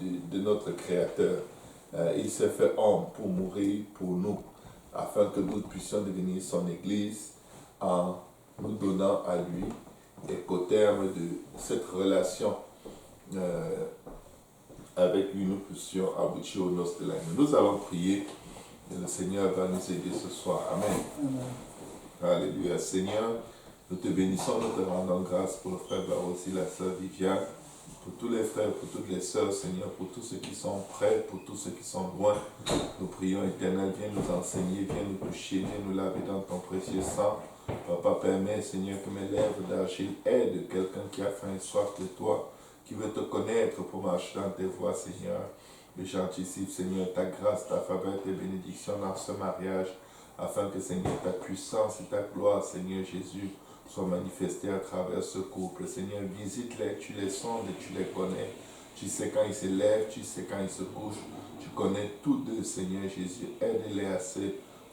de notre Créateur. Il s'est fait homme pour mourir pour nous, afin que nous puissions devenir son Église en nous donnant à lui, et qu'au terme de cette relation avec lui, nous puissions aboutir aux noces de l'agneau. Nous allons prier et le Seigneur va nous aider ce soir. Amen. Amen. Alléluia. Seigneur, nous te bénissons, nous te rendons grâce pour le frère Barossi, la sœur Viviane, pour tous les frères, pour toutes les sœurs, Seigneur, pour tous ceux qui sont près, pour tous ceux qui sont loin. Nous prions, Éternel, viens nous enseigner, viens nous toucher, viens nous laver dans ton précieux sang. Papa, permets, Seigneur, que mes lèvres d'argile aident quelqu'un qui a faim et soif de toi, qui veut te connaître pour marcher dans tes voies, Seigneur. Mais j'anticipe, Seigneur, ta grâce, ta faveur, tes bénédictions dans ce mariage, afin que, Seigneur, ta puissance et ta gloire, Seigneur Jésus, soient manifestées à travers ce couple. Seigneur, visite-les, tu les sondes et tu les connais. Tu sais quand ils se lèvent, tu sais quand ils se couchent. Tu connais tous deux, Seigneur Jésus. Aide-les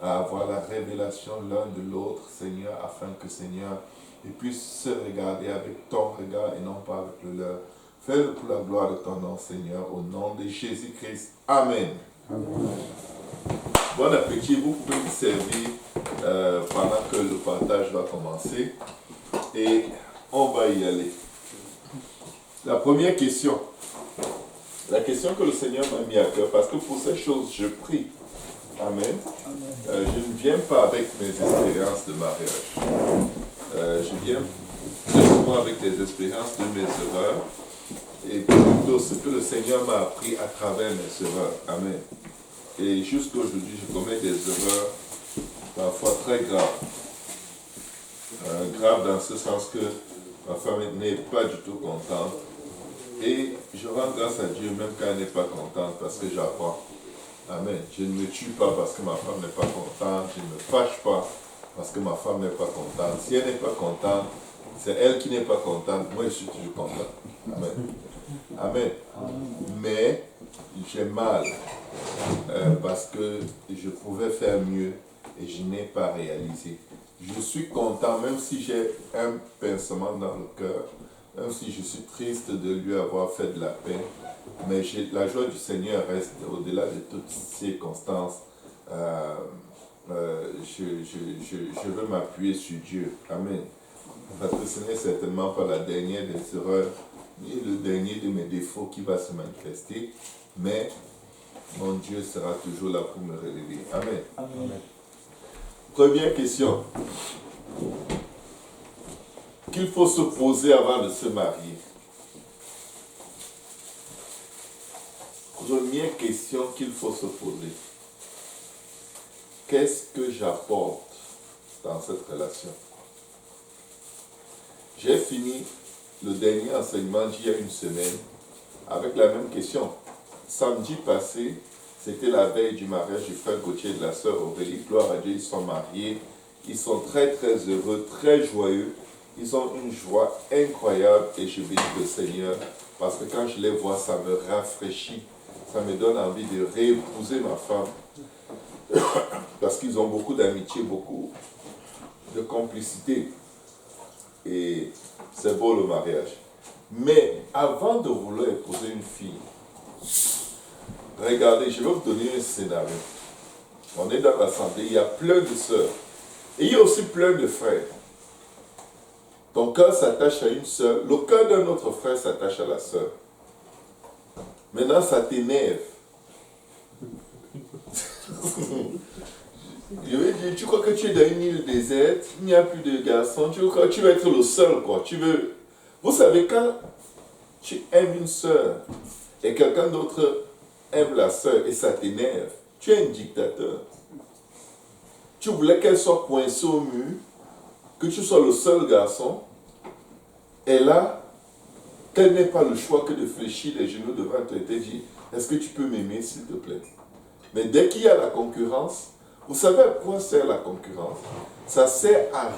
à avoir la révélation l'un de l'autre, Seigneur, afin que, Seigneur, ils puissent se regarder avec ton regard et non pas avec le leur. Fais-le pour la gloire de ton nom, Seigneur, au nom de Jésus-Christ. Amen. Amen. Bon appétit, vous pouvez vous servir pendant que le partage va commencer et on va y aller. La première question, la question que le Seigneur m'a mis à cœur, parce que pour ces choses, je prie. Amen. Je ne viens pas avec mes expériences de mariage. Je viens très souvent avec des expériences de mes erreurs et plutôt ce que le Seigneur m'a appris à travers mes erreurs. Amen. Et jusqu'à aujourd'hui, je commets des erreurs parfois très graves. Graves dans ce sens que ma femme n'est pas du tout contente. Et je rends grâce à Dieu même quand elle n'est pas contente parce que j'apprends. Amen. Je ne me tue pas parce que ma femme n'est pas contente. Je ne me fâche pas parce que ma femme n'est pas contente. Si elle n'est pas contente, c'est elle qui n'est pas contente. Moi, je suis toujours content. Amen. Amen. Mais j'ai mal parce que je pouvais faire mieux et je n'ai pas réalisé. Je suis content même si j'ai un pincement dans le cœur, même si je suis triste de lui avoir fait de la peine, mais la joie du Seigneur reste au-delà de toutes circonstances. Je veux m'appuyer sur Dieu. Amen. Parce que ce n'est certainement pas la dernière des erreurs, ni le dernier de mes défauts qui va se manifester, mais mon Dieu sera toujours là pour me relever. Amen. Amen. Première question. Qu'il faut se poser avant de se marier. Première question qu'il faut se poser. Qu'est-ce que j'apporte dans cette relation? J'ai fini le dernier enseignement d'il y a une semaine avec la même question. Samedi passé, c'était la veille du mariage du frère Gauthier et de la sœur Aurélie. Gloire à Dieu, ils sont mariés. Ils sont très très heureux, très joyeux. Ils ont une joie incroyable et je bénis le Seigneur parce que quand je les vois, ça me rafraîchit. Ça me donne envie de réépouser ma femme. Parce qu'ils ont beaucoup d'amitié, beaucoup de complicité. Et c'est beau le mariage. Mais avant de vouloir épouser une fille, regardez, je vais vous donner un scénario. On est dans l'assemblée, il y a plein de sœurs. Et il y a aussi plein de frères. Ton cœur s'attache à une sœur, le cœur d'un autre frère s'attache à la sœur. Maintenant, ça t'énerve. Je vais dire, tu crois que tu es dans une île déserte, il n'y a plus de garçons, tu crois que tu vas être le seul, quoi. Vous savez, quand tu aimes une sœur et quelqu'un d'autre aime la sœur et ça t'énerve, tu es un dictateur. Tu voulais qu'elle soit coincée au mur, que tu sois le seul garçon, et là, qu'elle n'ait pas le choix que de fléchir les genoux devant toi et te dire, est-ce que tu peux m'aimer s'il te plaît? Mais dès qu'il y a la concurrence, vous savez à quoi sert la concurrence? Ça sert à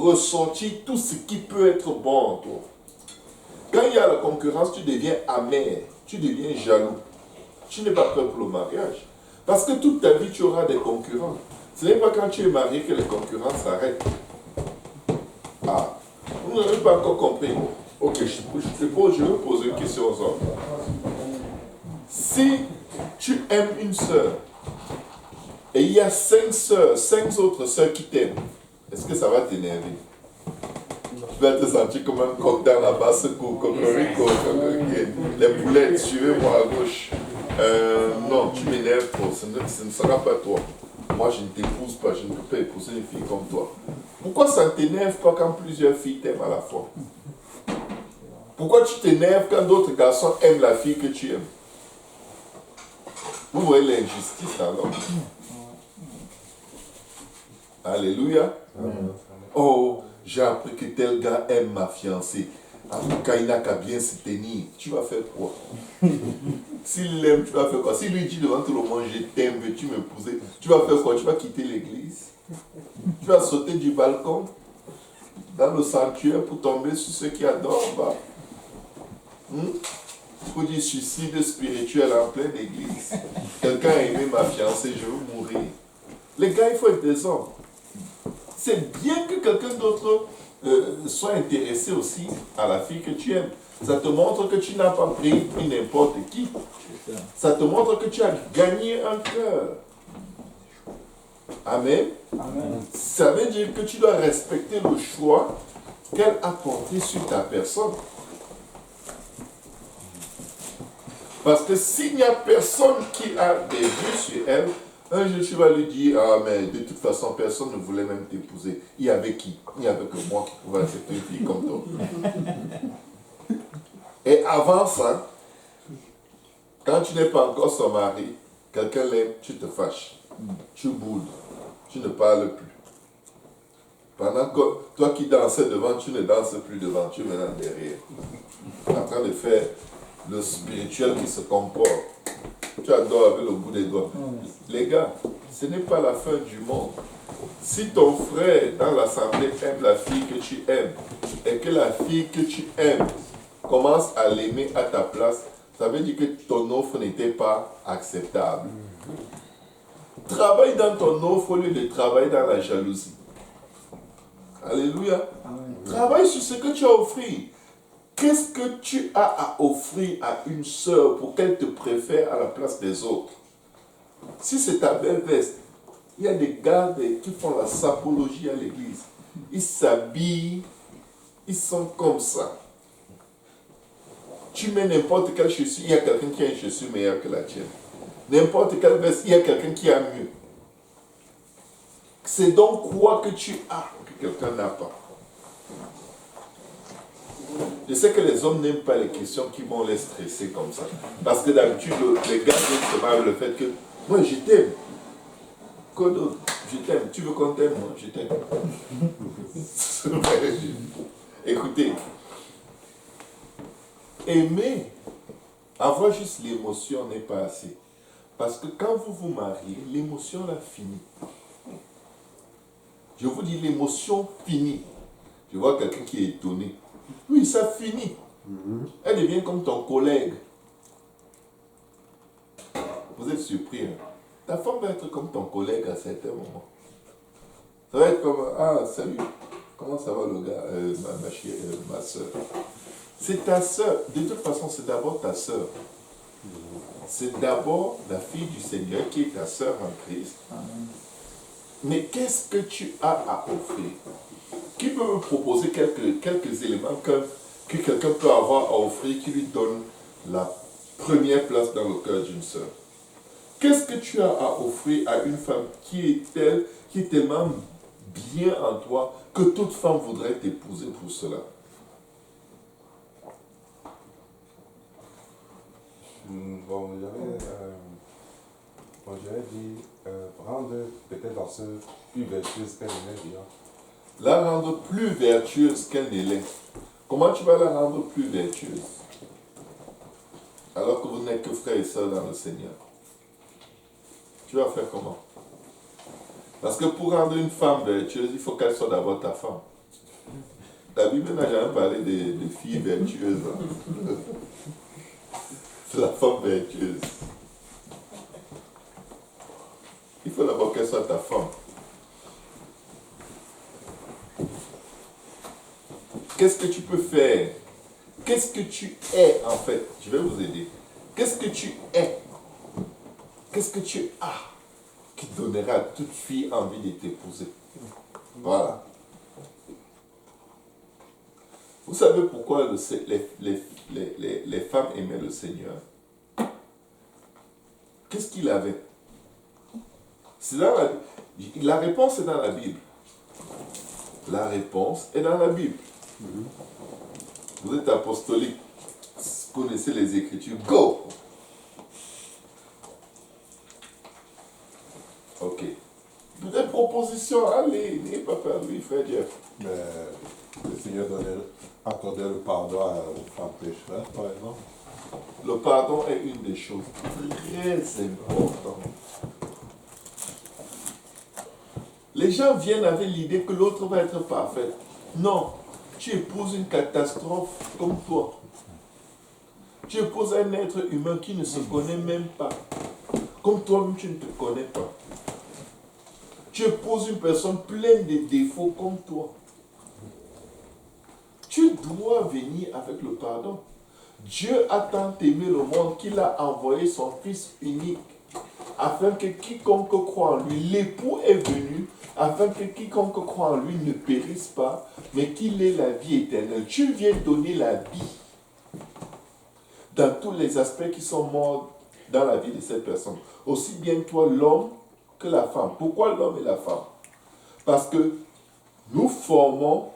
ressortir tout ce qui peut être bon en toi. Quand il y a la concurrence, tu deviens amer, tu deviens jaloux. Tu n'es pas prêt pour le mariage. Parce que toute ta vie, tu auras des concurrents. Ce n'est pas quand tu es marié que les concurrents s'arrêtent. Ah, vous n'avez pas encore compris. Ok, je veux poser une question aux hommes. Si tu aimes une sœur, et il y a 5 sœurs, 5 autres sœurs qui t'aiment, est-ce que ça va t'énerver? Tu vas te sentir comme un coq dans la basse cour, cocorico, les poulettes, suivez-moi à gauche. Non, tu m'énerves trop, ce ne sera pas toi. Moi, je ne t'épouse pas, je ne peux pas épouser une fille comme toi. Pourquoi ça ne t'énerve pas quand plusieurs filles t'aiment à la fois? Pourquoi tu t'énerves quand d'autres garçons aiment la fille que tu aimes? Vous voyez l'injustice alors? Alléluia. Oh, j'ai appris que tel gars aime ma fiancée. Quand il n'a qu'à bien se tenir, tu vas faire quoi? S'il l'aime, tu vas faire quoi? S'il lui dit devant tout le monde, je t'aime, veux-tu m'épouser? Tu vas faire quoi? Tu vas quitter l'église? Tu vas sauter du balcon dans le sanctuaire pour tomber sur ceux qui adorent? Bah. Pour dire suicide spirituel en pleine église. Quelqu'un a aimé ma fiancée, je veux mourir. Les gars, il faut être des hommes. C'est bien que quelqu'un d'autre soit intéressé aussi à la fille que tu aimes. Ça te montre que tu n'as pas pris n'importe qui. Ça te montre que tu as gagné un cœur. Amen. Amen. Ça veut dire que tu dois respecter le choix qu'elle a porté sur ta personne. Parce que s'il n'y a personne qui a des vues sur elle, un jour tu vas lui dire, ah mais de toute façon personne ne voulait même t'épouser. Il y avait qui? Il n'y avait que moi qui pouvais accepter une fille comme toi. Et avant ça, quand tu n'es pas encore son mari, quelqu'un l'aime, tu te fâches, tu boudes, tu ne parles plus. Pendant que toi qui dansais devant, tu ne danses plus devant, tu es maintenant derrière. En train de faire le spirituel qui se comporte. Tu adores avec le bout des doigts. Les gars, ce n'est pas la fin du monde. Si ton frère dans l'assemblée aime la fille que tu aimes, et que la fille que tu aimes commence à l'aimer à ta place, ça veut dire que ton offre n'était pas acceptable. Travaille dans ton offre au lieu de travailler dans la jalousie. Alléluia. Amen. Travaille sur ce que tu as offert. Qu'est-ce que tu as à offrir à une sœur pour qu'elle te préfère à la place des autres? Si c'est ta belle veste, il y a des gars qui font la sapologie à l'église. Ils s'habillent, ils sont comme ça. Tu mets n'importe quelle chaussure, il y a quelqu'un qui a une chaussure meilleure que la tienne. N'importe quelle veste, il y a quelqu'un qui a mieux. C'est donc quoi que tu as que quelqu'un n'a pas. Je sais que les hommes n'aiment pas les questions qui vont les stresser comme ça. Parce que d'habitude, les gars se marrent le fait que moi je t'aime. Quoi d'autre? Je t'aime. Tu veux qu'on t'aime? Moi, je t'aime. Écoutez, aimer, avoir juste l'émotion n'est pas assez. Parce que quand vous vous mariez, l'émotion là finit. Je vous dis, l'émotion finit. Je vois quelqu'un qui est étonné. Oui, ça finit. Elle devient comme ton collègue. Vous êtes surpris. Hein? Ta femme va être comme ton collègue à certains moments. Ça va être comme, ah, salut, comment ça va le gars, ma soeur. C'est ta soeur. De toute façon, c'est d'abord ta soeur. C'est d'abord la fille du Seigneur qui est ta soeur en Christ. Mais qu'est-ce que tu as à offrir? Qui peut me proposer quelques éléments que quelqu'un peut avoir à offrir qui lui donne la première place dans le cœur d'une sœur? Qu'est-ce que tu as à offrir à une femme qui est tellement bien en toi que toute femme voudrait t'épouser pour cela? Bon, j'avais dit rendre peut-être la sœur plus vertueuse qu'elle n'est déjà. La rendre plus vertueuse qu'elle ne l'est. Comment tu vas la rendre plus vertueuse? Alors que vous n'êtes que frères et sœurs dans le Seigneur. Tu vas faire comment? Parce que pour rendre une femme vertueuse, il faut qu'elle soit d'abord ta femme. La Bible n'a jamais parlé de filles vertueuses. Hein? C'est la femme vertueuse. Il faut d'abord qu'elle soit ta femme. Qu'est-ce que tu peux faire Qu'est-ce que tu es en fait? Je vais vous aider. Qu'est-ce que tu es? Qu'est-ce que tu as qui donnera à toute fille envie de t'épouser? Voilà. Vous savez pourquoi les femmes aimaient le Seigneur? Qu'est-ce qu'il avait? C'est dans la réponse est dans la Bible. La réponse est dans la Bible. Vous êtes apostolique, vous connaissez les Écritures. Go! Ok. Des propositions, allez, n'ayez pas peur, lui, frère Jeff. Mais le Seigneur accordait le pardon aux femmes pécheresses, par exemple. Le pardon est une des choses très importantes. Les gens viennent avec l'idée que l'autre va être parfait. Non, tu épouses une catastrophe comme toi. Tu épouses un être humain qui ne se connaît même pas. Comme toi-même, tu ne te connais pas. Tu épouses une personne pleine de défauts comme toi. Tu dois venir avec le pardon. Dieu a tant aimé le monde qu'il a envoyé son Fils unique afin que quiconque croit en lui, l'époux est venu, afin que quiconque croit en lui ne périsse pas, mais qu'il ait la vie éternelle. Tu viens donner la vie dans tous les aspects qui sont morts dans la vie de cette personne. Aussi bien toi, l'homme, que la femme. Pourquoi l'homme et la femme? Parce que nous formons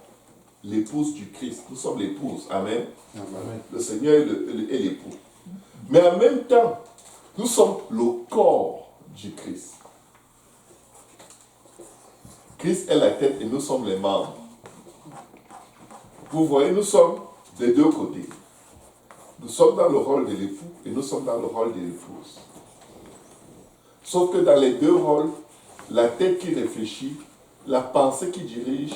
l'épouse du Christ. Nous sommes l'épouse. Amen. Amen. Le Seigneur est l'époux. Mais en même temps, nous sommes le corps du Christ. Christ est la tête et nous sommes les membres. Vous voyez, nous sommes des deux côtés. Nous sommes dans le rôle de l'époux et nous sommes dans le rôle de l'épouse. Sauf que dans les deux rôles, la tête qui réfléchit, la pensée qui dirige,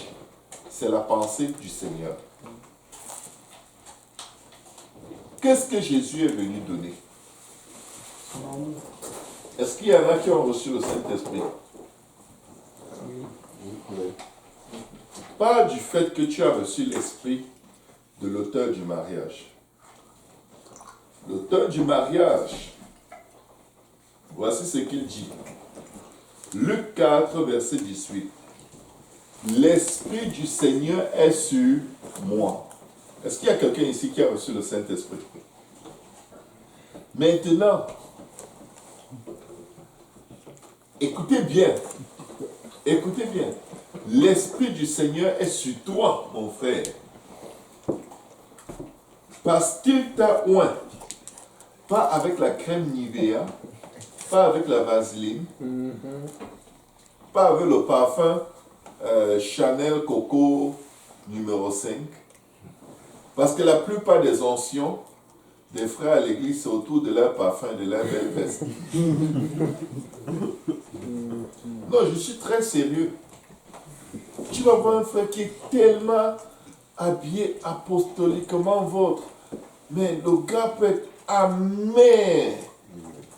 c'est la pensée du Seigneur. Qu'est-ce que Jésus est venu donner? Est-ce qu'il y en a qui ont reçu le Saint-Esprit? Oui. Pas du fait que tu as reçu l'esprit de l'auteur du mariage. L'auteur du mariage, voici ce qu'il dit. Luc 4, verset 18. L'Esprit du Seigneur est sur moi. Est-ce qu'il y a quelqu'un ici qui a reçu le Saint-Esprit? Maintenant, écoutez bien. Écoutez bien. L'Esprit du Seigneur est sur toi, mon frère. Parce qu'il t'a oint. Pas avec la crème Nivea, pas avec la vaseline, pas avec le parfum Chanel Coco numéro 5. Parce que la plupart des onctions des frères à l'église, c'est autour de leur parfum et de leur belle veste. Non, je suis très sérieux. Tu vas voir un frère qui est tellement habillé apostoliquement vôtre. Mais le gars peut être amer.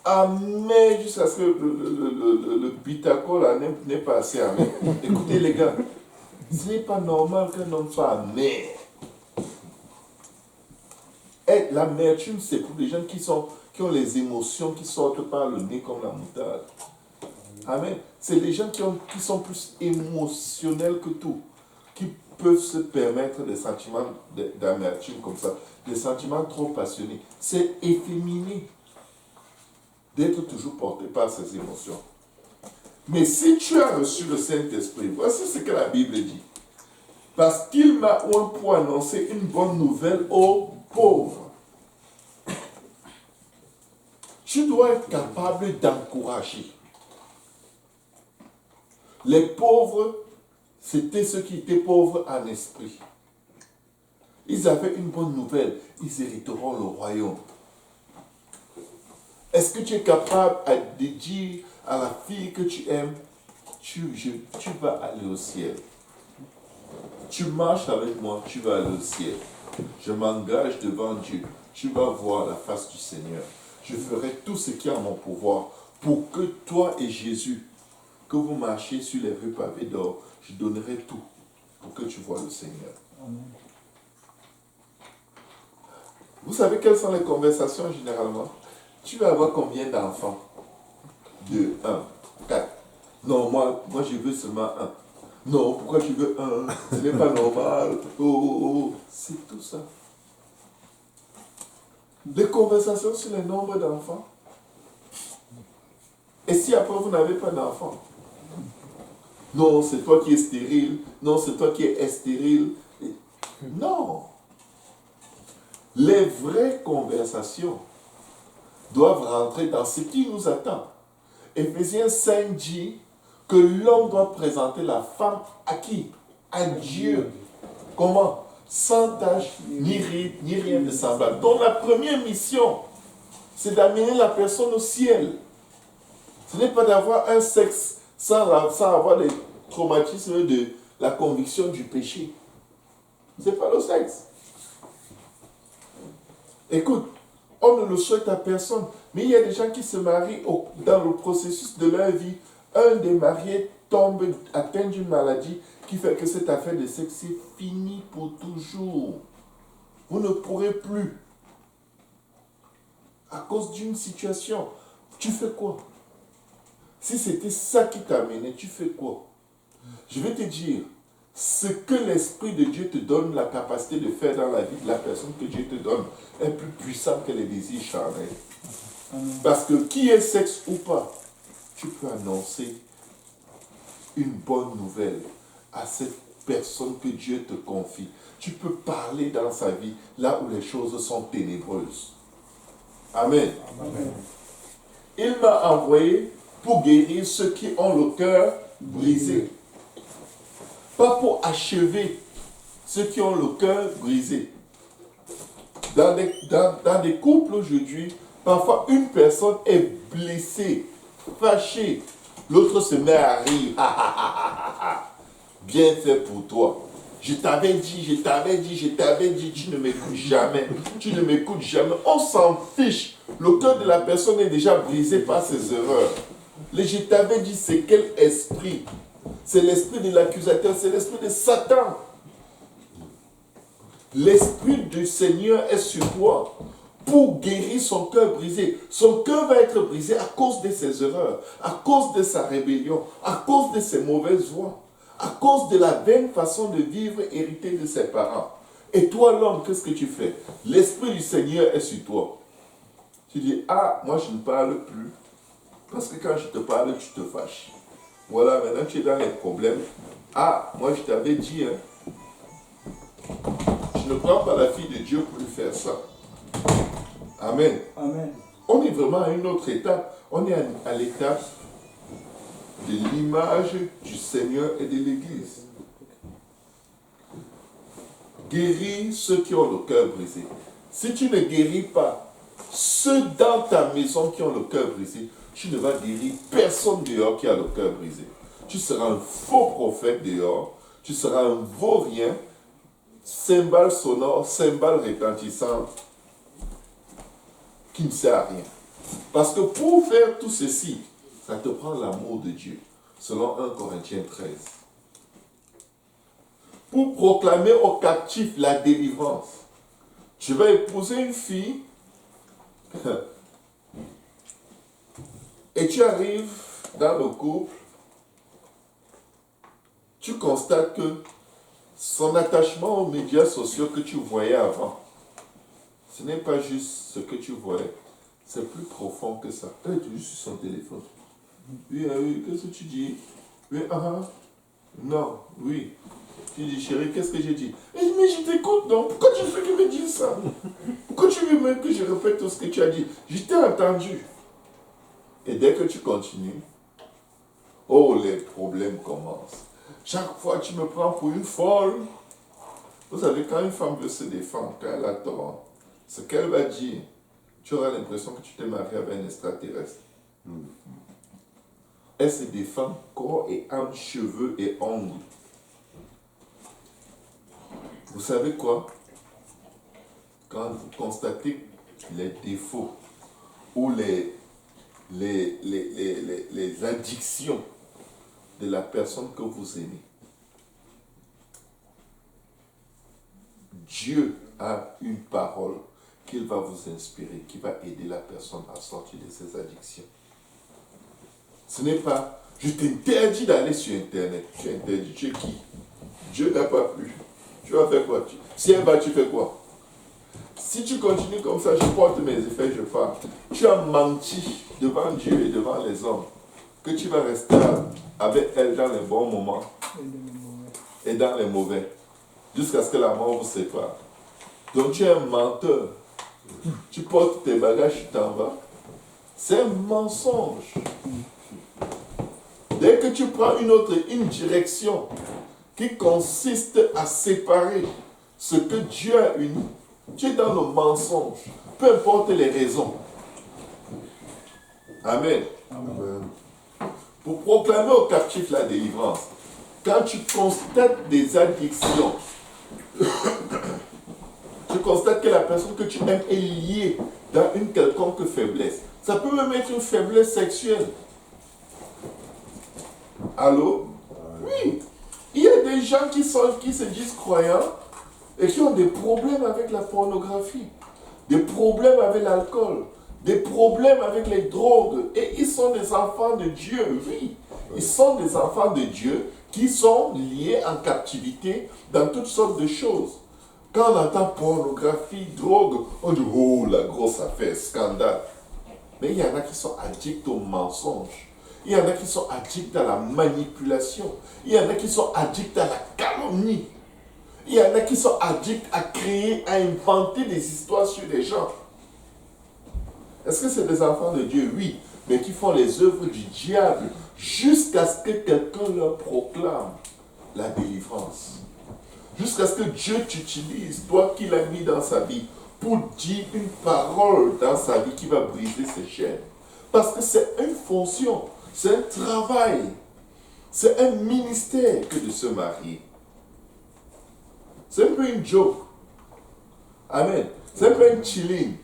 Amer jusqu'à ce que le bitaco là n'est pas assez amer. Écoutez les gars, ce n'est pas normal qu'un homme soit amer. Et l'amertume, c'est pour les gens qui ont les émotions qui sortent par le nez comme la moutarde. Amen. C'est les gens qui sont plus émotionnels que tout, qui peuvent se permettre des sentiments d'amertume comme ça, des sentiments trop passionnés. C'est efféminé d'être toujours porté par ces émotions. Mais si tu as reçu le Saint-Esprit, voici ce que la Bible dit. Parce qu'il m'a oint pour annoncer une bonne nouvelle aux pauvres. Tu dois être capable d'encourager. Les pauvres, c'était ceux qui étaient pauvres en esprit. Ils avaient une bonne nouvelle. Ils hériteront le royaume. Est-ce que tu es capable de dire à la fille que tu aimes, tu vas aller au ciel. Tu marches avec moi, tu vas aller au ciel. Je m'engage devant Dieu. Tu vas voir la face du Seigneur. Je ferai tout ce qui est en mon pouvoir pour que toi et Jésus, que vous marchiez sur les rues pavées d'or, je donnerai tout pour que tu vois le Seigneur. Vous savez quelles sont les conversations généralement? Tu vas avoir combien d'enfants? 2, 1, 4. Non, moi je veux seulement un. Non, pourquoi tu veux un? Ce n'est pas normal. Oh, oh, oh. C'est tout ça. Des conversations sur le nombre d'enfants. Et si après vous n'avez pas d'enfants? Non, c'est toi qui es stérile. Non, c'est toi qui es stérile. Non. Les vraies conversations doivent rentrer dans ce qui nous attend. Éphésiens 5 dit que l'homme doit présenter la femme à qui? À Dieu. Comment? Sans tache, ni rien de semblable. Donc la première mission, c'est d'amener la personne au ciel. Ce n'est pas d'avoir un sexe sans avoir les traumatismes de la conviction du péché. Ce n'est pas le sexe. Écoute, on ne le souhaite à personne, mais il y a des gens qui se marient dans le processus de leur vie. Un des mariés tombe atteint d'une maladie qui fait que cette affaire de sexe est finie pour toujours. Vous ne pourrez plus. À cause d'une situation. Tu fais quoi? Si c'était ça qui t'amenait, tu fais quoi? Je vais te dire, ce que l'Esprit de Dieu te donne la capacité de faire dans la vie de la personne que Dieu te donne est plus puissant que les désirs charnels. Parce que qui est sexe ou pas, tu peux annoncer une bonne nouvelle à cette personne que Dieu te confie. Tu peux parler dans sa vie là où les choses sont ténébreuses. Amen. Amen. Il m'a envoyé pour guérir ceux qui ont le cœur brisé. Pas pour achever ceux qui ont le cœur brisé. Dans des couples aujourd'hui, parfois une personne est blessée, fâchée. L'autre se met à rire. Bien fait pour toi. Je t'avais dit, tu ne m'écoutes jamais. Tu ne m'écoutes jamais. On s'en fiche. Le cœur de la personne est déjà brisé par ses erreurs. Le je t'avais dit, c'est quel esprit? C'est l'esprit de l'accusateur, c'est l'esprit de Satan. L'esprit du Seigneur est sur toi pour guérir son cœur brisé. Son cœur va être brisé à cause de ses erreurs, à cause de sa rébellion, à cause de ses mauvaises voies, à cause de la vaine façon de vivre héritée de ses parents. Et toi, l'homme, qu'est-ce que tu fais? L'esprit du Seigneur est sur toi. Tu dis, ah, moi je ne parle plus. Parce que quand je te parle, tu te fâches. Voilà, maintenant tu es dans les problèmes. Ah, moi je t'avais dit, hein. Je ne prends pas la fille de Dieu pour lui faire ça. Amen. Amen. On est vraiment à une autre étape. On est à l'étape de l'image du Seigneur et de l'Église. Guéris ceux qui ont le cœur brisé. Si tu ne guéris pas ceux dans ta maison qui ont le cœur brisé, tu ne vas guérir personne dehors qui a le cœur brisé. Tu seras un faux prophète dehors, tu seras un vaurien, cymbale sonore, cymbale retentissante, qui ne sert à rien. Parce que pour faire tout ceci, ça te prend l'amour de Dieu, selon 1 Corinthiens 13. Pour proclamer aux captifs la délivrance, tu vas épouser une fille et tu arrives dans le couple, tu constates que son attachement aux médias sociaux que tu voyais avant, ce n'est pas juste ce que tu voyais, c'est plus profond que ça. Tu es juste sur son téléphone. Oui, oui, qu'est-ce que tu dis? Oui, non, oui. Tu dis, chérie, qu'est-ce que j'ai dit? Mais je t'écoute donc. Pourquoi tu fais que me dire ça? Pourquoi tu veux même que je répète tout ce que tu as dit? Je t'ai entendu. Et dès que tu continues, oh, les problèmes commencent. Chaque fois, tu me prends pour une folle. Vous savez, quand une femme veut se défendre, quand elle a tort, ce qu'elle va dire, tu auras l'impression que tu t'es marié avec un extraterrestre. Elle se défend corps et âme, cheveux et ongles. Vous savez quoi? Quand vous constatez les défauts ou les addictions de la personne que vous aimez, Dieu a une parole qu'il va vous inspirer, qui va aider la personne à sortir de ses addictions. Ce n'est pas, je t'interdis d'aller sur Internet. Tu es interdit, tu es qui? Dieu n'a pas plu. Tu vas faire quoi? Si elle va, tu fais quoi? Si tu continues comme ça, je porte mes effets, je pars. Tu as menti devant Dieu et devant les hommes que tu vas rester avec elle dans les bons moments et dans les mauvais, jusqu'à ce que la mort vous sépare. Donc tu es un menteur. Tu portes tes bagages, tu t'en vas. C'est un mensonge. Dès que tu prends une direction qui consiste à séparer ce que Dieu a uni, tu es dans le mensonge, peu importe les raisons. Amen. Amen. Pour proclamer aux captifs la délivrance, quand tu constates des addictions, tu constates que la personne que tu aimes est liée dans une quelconque faiblesse. Ça peut même être une faiblesse sexuelle. Allô? Oui. Il y a des gens qui se disent croyants et qui ont des problèmes avec la pornographie, des problèmes avec l'alcool, des problèmes avec les drogues. Et ils sont des enfants de Dieu, oui. Ils sont des enfants de Dieu qui sont liés en captivité dans toutes sortes de choses. Quand on entend pornographie, drogue, on dit « Oh, la grosse affaire, scandale ». Mais il y en a qui sont addicts au mensonge. Il y en a qui sont addicts à la manipulation. Il y en a qui sont addicts à la calomnie. Il y en a qui sont addicts à créer, à inventer des histoires sur les gens. Est-ce que c'est des enfants de Dieu? Oui, mais qui font les œuvres du diable jusqu'à ce que quelqu'un leur proclame la délivrance. Jusqu'à ce que Dieu t'utilise, toi qui l'as mis dans sa vie, pour dire une parole dans sa vie qui va briser ses chaînes. Parce que c'est une fonction, c'est un travail, c'est un ministère que de se marier. C'est un peu une joke. Amen. C'est un peu un chilling.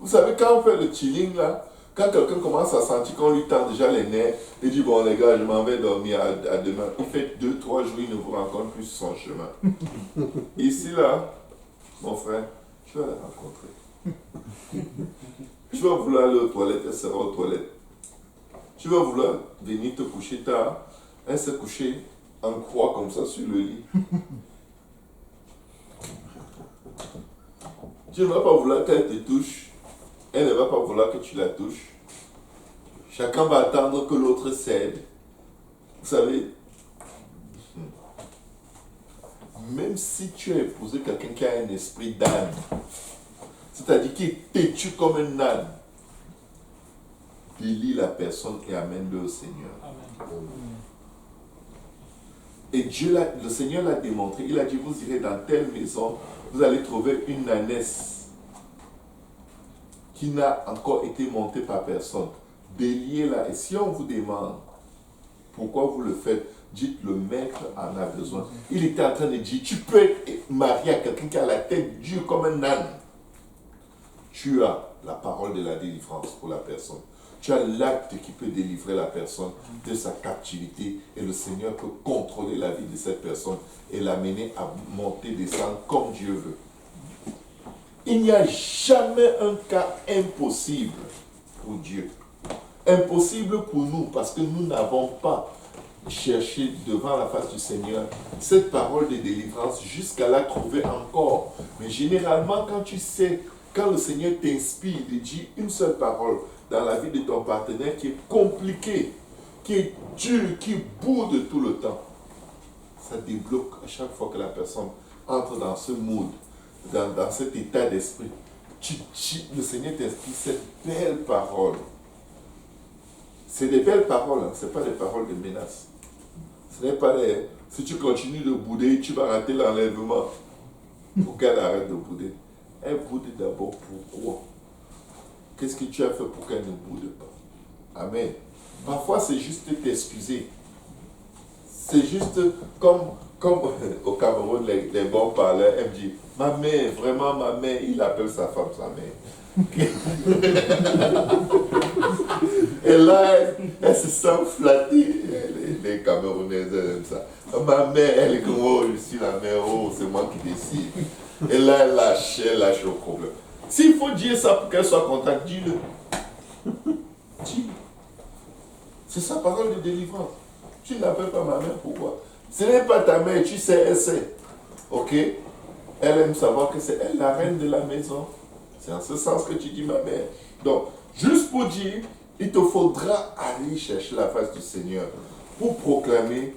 Vous savez, quand on fait le chilling là, quand quelqu'un commence à sentir qu'on lui tend déjà les nerfs, il dit bon les gars, je m'en vais dormir à demain. Il fait 2-3 jours, il ne vous rencontre plus sur son chemin. Ici là, mon frère, tu vas la rencontrer. Tu vas vouloir aller aux toilettes, elle sera aux toilettes. Tu vas vouloir venir te coucher tard, elle s'est couchée en croix comme ça sur le lit. Tu ne vas pas vouloir qu'elle te touche, elle ne va pas vouloir que tu la touches. Chacun va attendre que l'autre cède. Vous savez, même si tu as épousé quelqu'un qui a un esprit d'âne, c'est-à-dire qui est têtu comme un âne, délie la personne et amène-le au Seigneur. Amen. Et Dieu, le Seigneur l'a démontré. Il a dit, vous irez dans telle maison, vous allez trouver une ânesse qui n'a encore été montée par personne. Déliez-la. Et si on vous demande pourquoi vous le faites, dites le maître en a besoin. Il était en train de dire, tu peux être marié à quelqu'un qui a la tête dure comme un âne. Tu as la parole de la délivrance pour la personne. Tu as l'acte qui peut délivrer la personne de sa captivité et le Seigneur peut contrôler la vie de cette personne et l'amener à monter, descendre comme Dieu veut. Il n'y a jamais un cas impossible pour Dieu. Impossible pour nous parce que nous n'avons pas cherché devant la face du Seigneur cette parole de délivrance jusqu'à la trouver encore. Mais généralement, quand tu sais, quand le Seigneur t'inspire de dire une seule parole dans la vie de ton partenaire qui est compliquée, qui est dure, qui boude tout le temps, ça débloque à chaque fois que la personne entre dans ce mood, dans cet état d'esprit. Le Seigneur t'inspire cette belle parole. C'est des belles paroles, hein. Ce n'est pas des paroles de menace. Ce n'est pas des... Si tu continues de bouder, tu vas rater l'enlèvement. Pour qu'elle arrête de bouder. Elle boude d'abord pourquoi? Qu'est-ce que tu as fait pour qu'elle ne boude pas? Amen. Parfois, c'est juste t'excuser. C'est juste comme au Cameroun, les bons parleurs, elle me dit, ma mère, vraiment ma mère, il appelle sa femme sa mère. Et là, elle se sent flattée. les Camerounaises, elles aiment ça. Ma mère, elle est comme, oh, je suis la mère, oh, c'est moi qui décide. Et là, elle lâche le problème. S'il faut dire ça pour qu'elle soit contente, dis-le. Dis. C'est sa parole de délivrance. Tu n'appelles pas ma mère, pourquoi? Ce n'est pas ta mère, tu sais, elle sait. Ok? Elle aime savoir que c'est elle la reine de la maison. C'est en ce sens que tu dis ma mère. Donc, juste pour dire, il te faudra aller chercher la face du Seigneur pour proclamer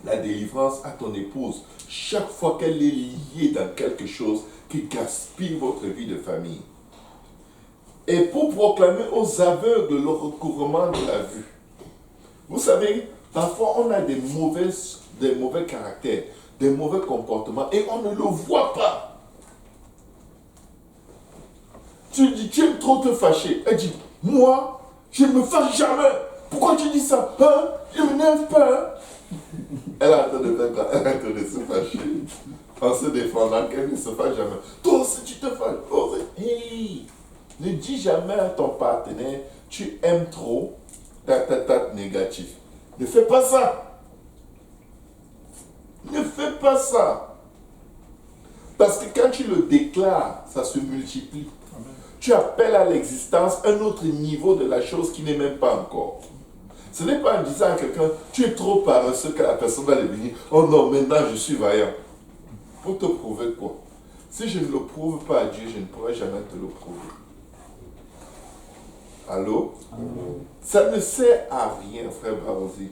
la délivrance à ton épouse chaque fois qu'elle est liée dans quelque chose qui gaspille votre vie de famille. Et pour proclamer aux aveugles le recouvrement de la vue. Vous savez, parfois on a des mauvais caractères, des mauvais comportements et on ne le voit pas. Tu dis, tu aimes trop te fâcher. Elle dit, moi, je ne me fâche jamais. Pourquoi tu dis ça? Hein? Je ne m'énerve pas. Elle a en train de faire quoi? Elle a en train de se fâcher. En se défendant qu'elle ne se fâche jamais. Toi aussi tu te fâches. Oh, hey, ne dis jamais à ton partenaire, tu aimes trop, négatif. Ne fais pas ça. Ne fais pas ça. Parce que quand tu le déclares, ça se multiplie. Amen. Tu appelles à l'existence un autre niveau de la chose qui n'est même pas encore. Ce n'est pas en disant à quelqu'un, tu es trop paresseux que la personne va devenir, oh non, maintenant je suis vaillant. Pour te prouver quoi? Si je ne le prouve pas à Dieu, je ne pourrai jamais te le prouver. Allô? Ça ne sert à rien, frère Barosi,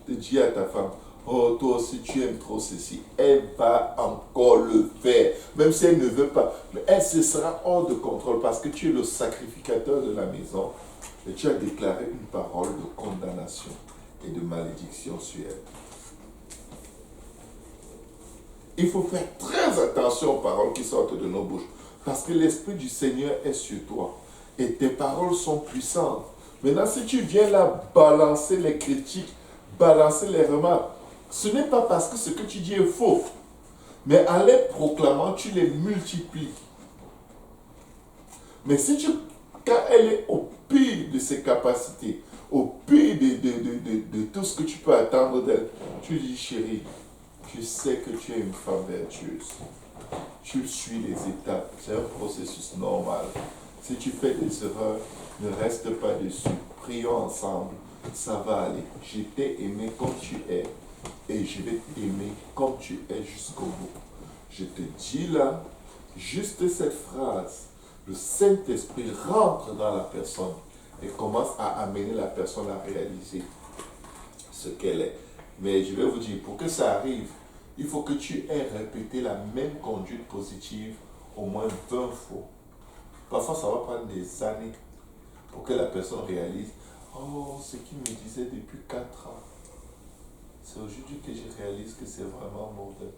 de dire à ta femme, oh, toi aussi tu aimes trop ceci. Elle va encore le faire, même si elle ne veut pas. Mais elle se sera hors de contrôle parce que tu es le sacrificateur de la maison et tu as déclaré une parole de condamnation et de malédiction sur elle. Il faut faire très attention aux paroles qui sortent de nos bouches parce que l'Esprit du Seigneur est sur toi et tes paroles sont puissantes. Maintenant, si tu viens là balancer les critiques, balancer les remarques, ce n'est pas parce que ce que tu dis est faux, mais en les proclamant, tu les multiplies. Mais si quand elle est au pire de ses capacités, au pire de tout ce que tu peux attendre d'elle, tu dis, chérie, je sais que tu es une femme vertueuse. Tu suis les étapes, c'est un processus normal. Si tu fais des erreurs, ne reste pas dessus. Prions ensemble, ça va aller. Je t'ai aimé comme tu es et je vais t'aimer comme tu es jusqu'au bout. Je te dis là, juste cette phrase, le Saint-Esprit rentre dans la personne et commence à amener la personne à réaliser ce qu'elle est. Mais je vais vous dire, pour que ça arrive, il faut que tu aies répété la même conduite positive au moins 20 fois. Parfois, ça va prendre des années pour que la personne réalise, oh, ce qu'il me disait depuis 4 ans, c'est aujourd'hui que je réalise que c'est vraiment mauvais.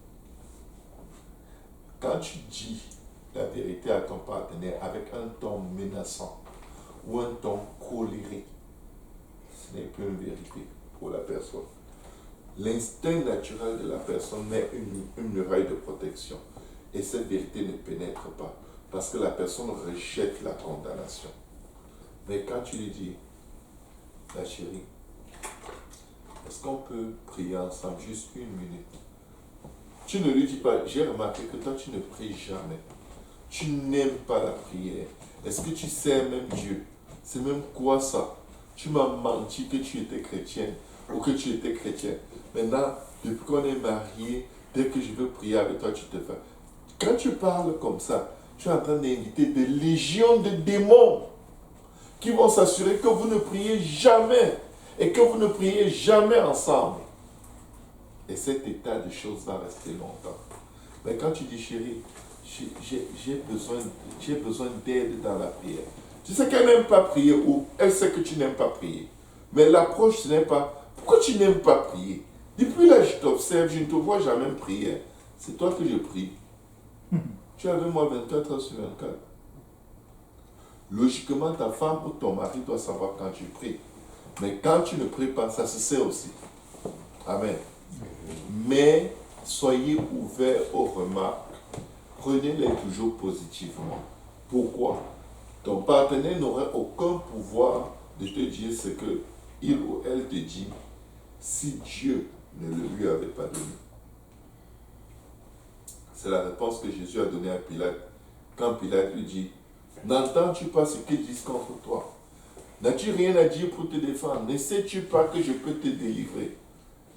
Quand tu dis la vérité à ton partenaire avec un ton menaçant ou un ton colérique, ce n'est plus une vérité pour la personne. L'instinct naturel de la personne met une muraille de protection et cette vérité ne pénètre pas parce que la personne rejette la condamnation. Mais quand tu lui dis, la chérie, est-ce qu'on peut prier ensemble juste 1 minute? Tu ne lui dis pas, j'ai remarqué que toi tu ne pries jamais. Tu n'aimes pas la prière. Est-ce que tu sais même Dieu? C'est même quoi ça? Tu m'as menti que tu étais chrétienne ou que tu étais chrétien. Maintenant, depuis qu'on est mariés, dès que je veux prier avec toi, tu te fais. Quand tu parles comme ça, tu es en train d'inviter des légions de démons qui vont s'assurer que vous ne priez jamais et que vous ne priez jamais ensemble. Et cet état de choses va rester longtemps. Mais quand tu dis, chérie, j'ai besoin d'aide dans la prière. Tu sais qu'elle n'aime pas prier ou elle sait que tu n'aimes pas prier. Mais l'approche, ce n'est pas, pourquoi tu n'aimes pas prier? Depuis là, je t'observe, je ne te vois jamais prier. C'est toi que je prie. Tu es avec moi 24 heures sur 24. Logiquement, ta femme ou ton mari doit savoir quand tu pries. Mais quand tu ne pries pas, ça se sait aussi. Amen. Mais soyez ouverts aux remarques. Prenez-les toujours positivement. Pourquoi? Ton partenaire n'aurait aucun pouvoir de te dire ce que il ou elle te dit si Dieu ne le lui avait pas donné? C'est la réponse que Jésus a donnée à Pilate. Quand Pilate lui dit, n'entends-tu pas ce qu'ils disent contre toi? N'as-tu rien à dire pour te défendre? Ne sais-tu pas que je peux te délivrer?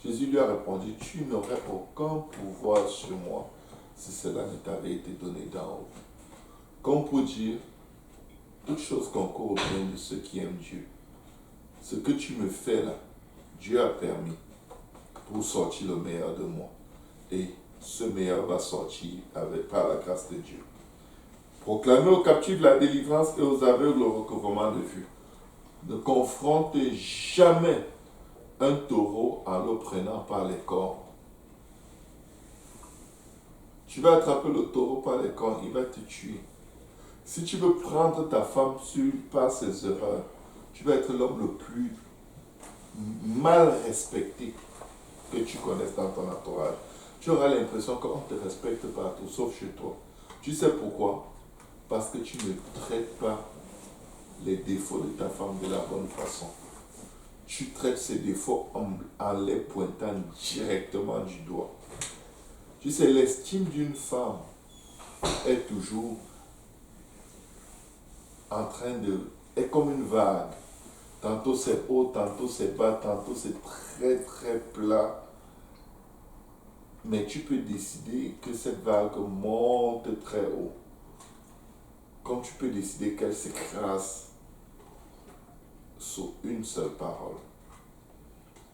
Jésus lui a répondu, tu n'aurais aucun pouvoir sur moi si cela ne t'avait été donné d'en haut. Comme pour dire, toute chose concourt au bien de ceux qui aiment Dieu. Ce que tu me fais là, Dieu a permis pour sortir le meilleur de moi. Et ce meilleur va sortir par la grâce de Dieu. Proclamer aux captifs la délivrance et aux aveugles le recouvrement de vue. Ne confronte jamais un taureau en le prenant par les cornes. Tu vas attraper le taureau par les cornes, il va te tuer. Si tu veux prendre ta femme par ses erreurs, tu vas être l'homme le plus mal respecté que tu connaisses dans ton entourage. Tu auras l'impression qu'on te respecte partout, sauf chez toi. Tu sais pourquoi? Parce que tu ne traites pas les défauts de ta femme de la bonne façon. Tu traites ces défauts en les pointant directement du doigt. Tu sais, l'estime d'une femme est toujours est comme une vague. Tantôt c'est haut, tantôt c'est bas, tantôt c'est très très plat. Mais tu peux décider que cette vague monte très haut. Comme tu peux décider qu'elle s'écrase sur une seule parole.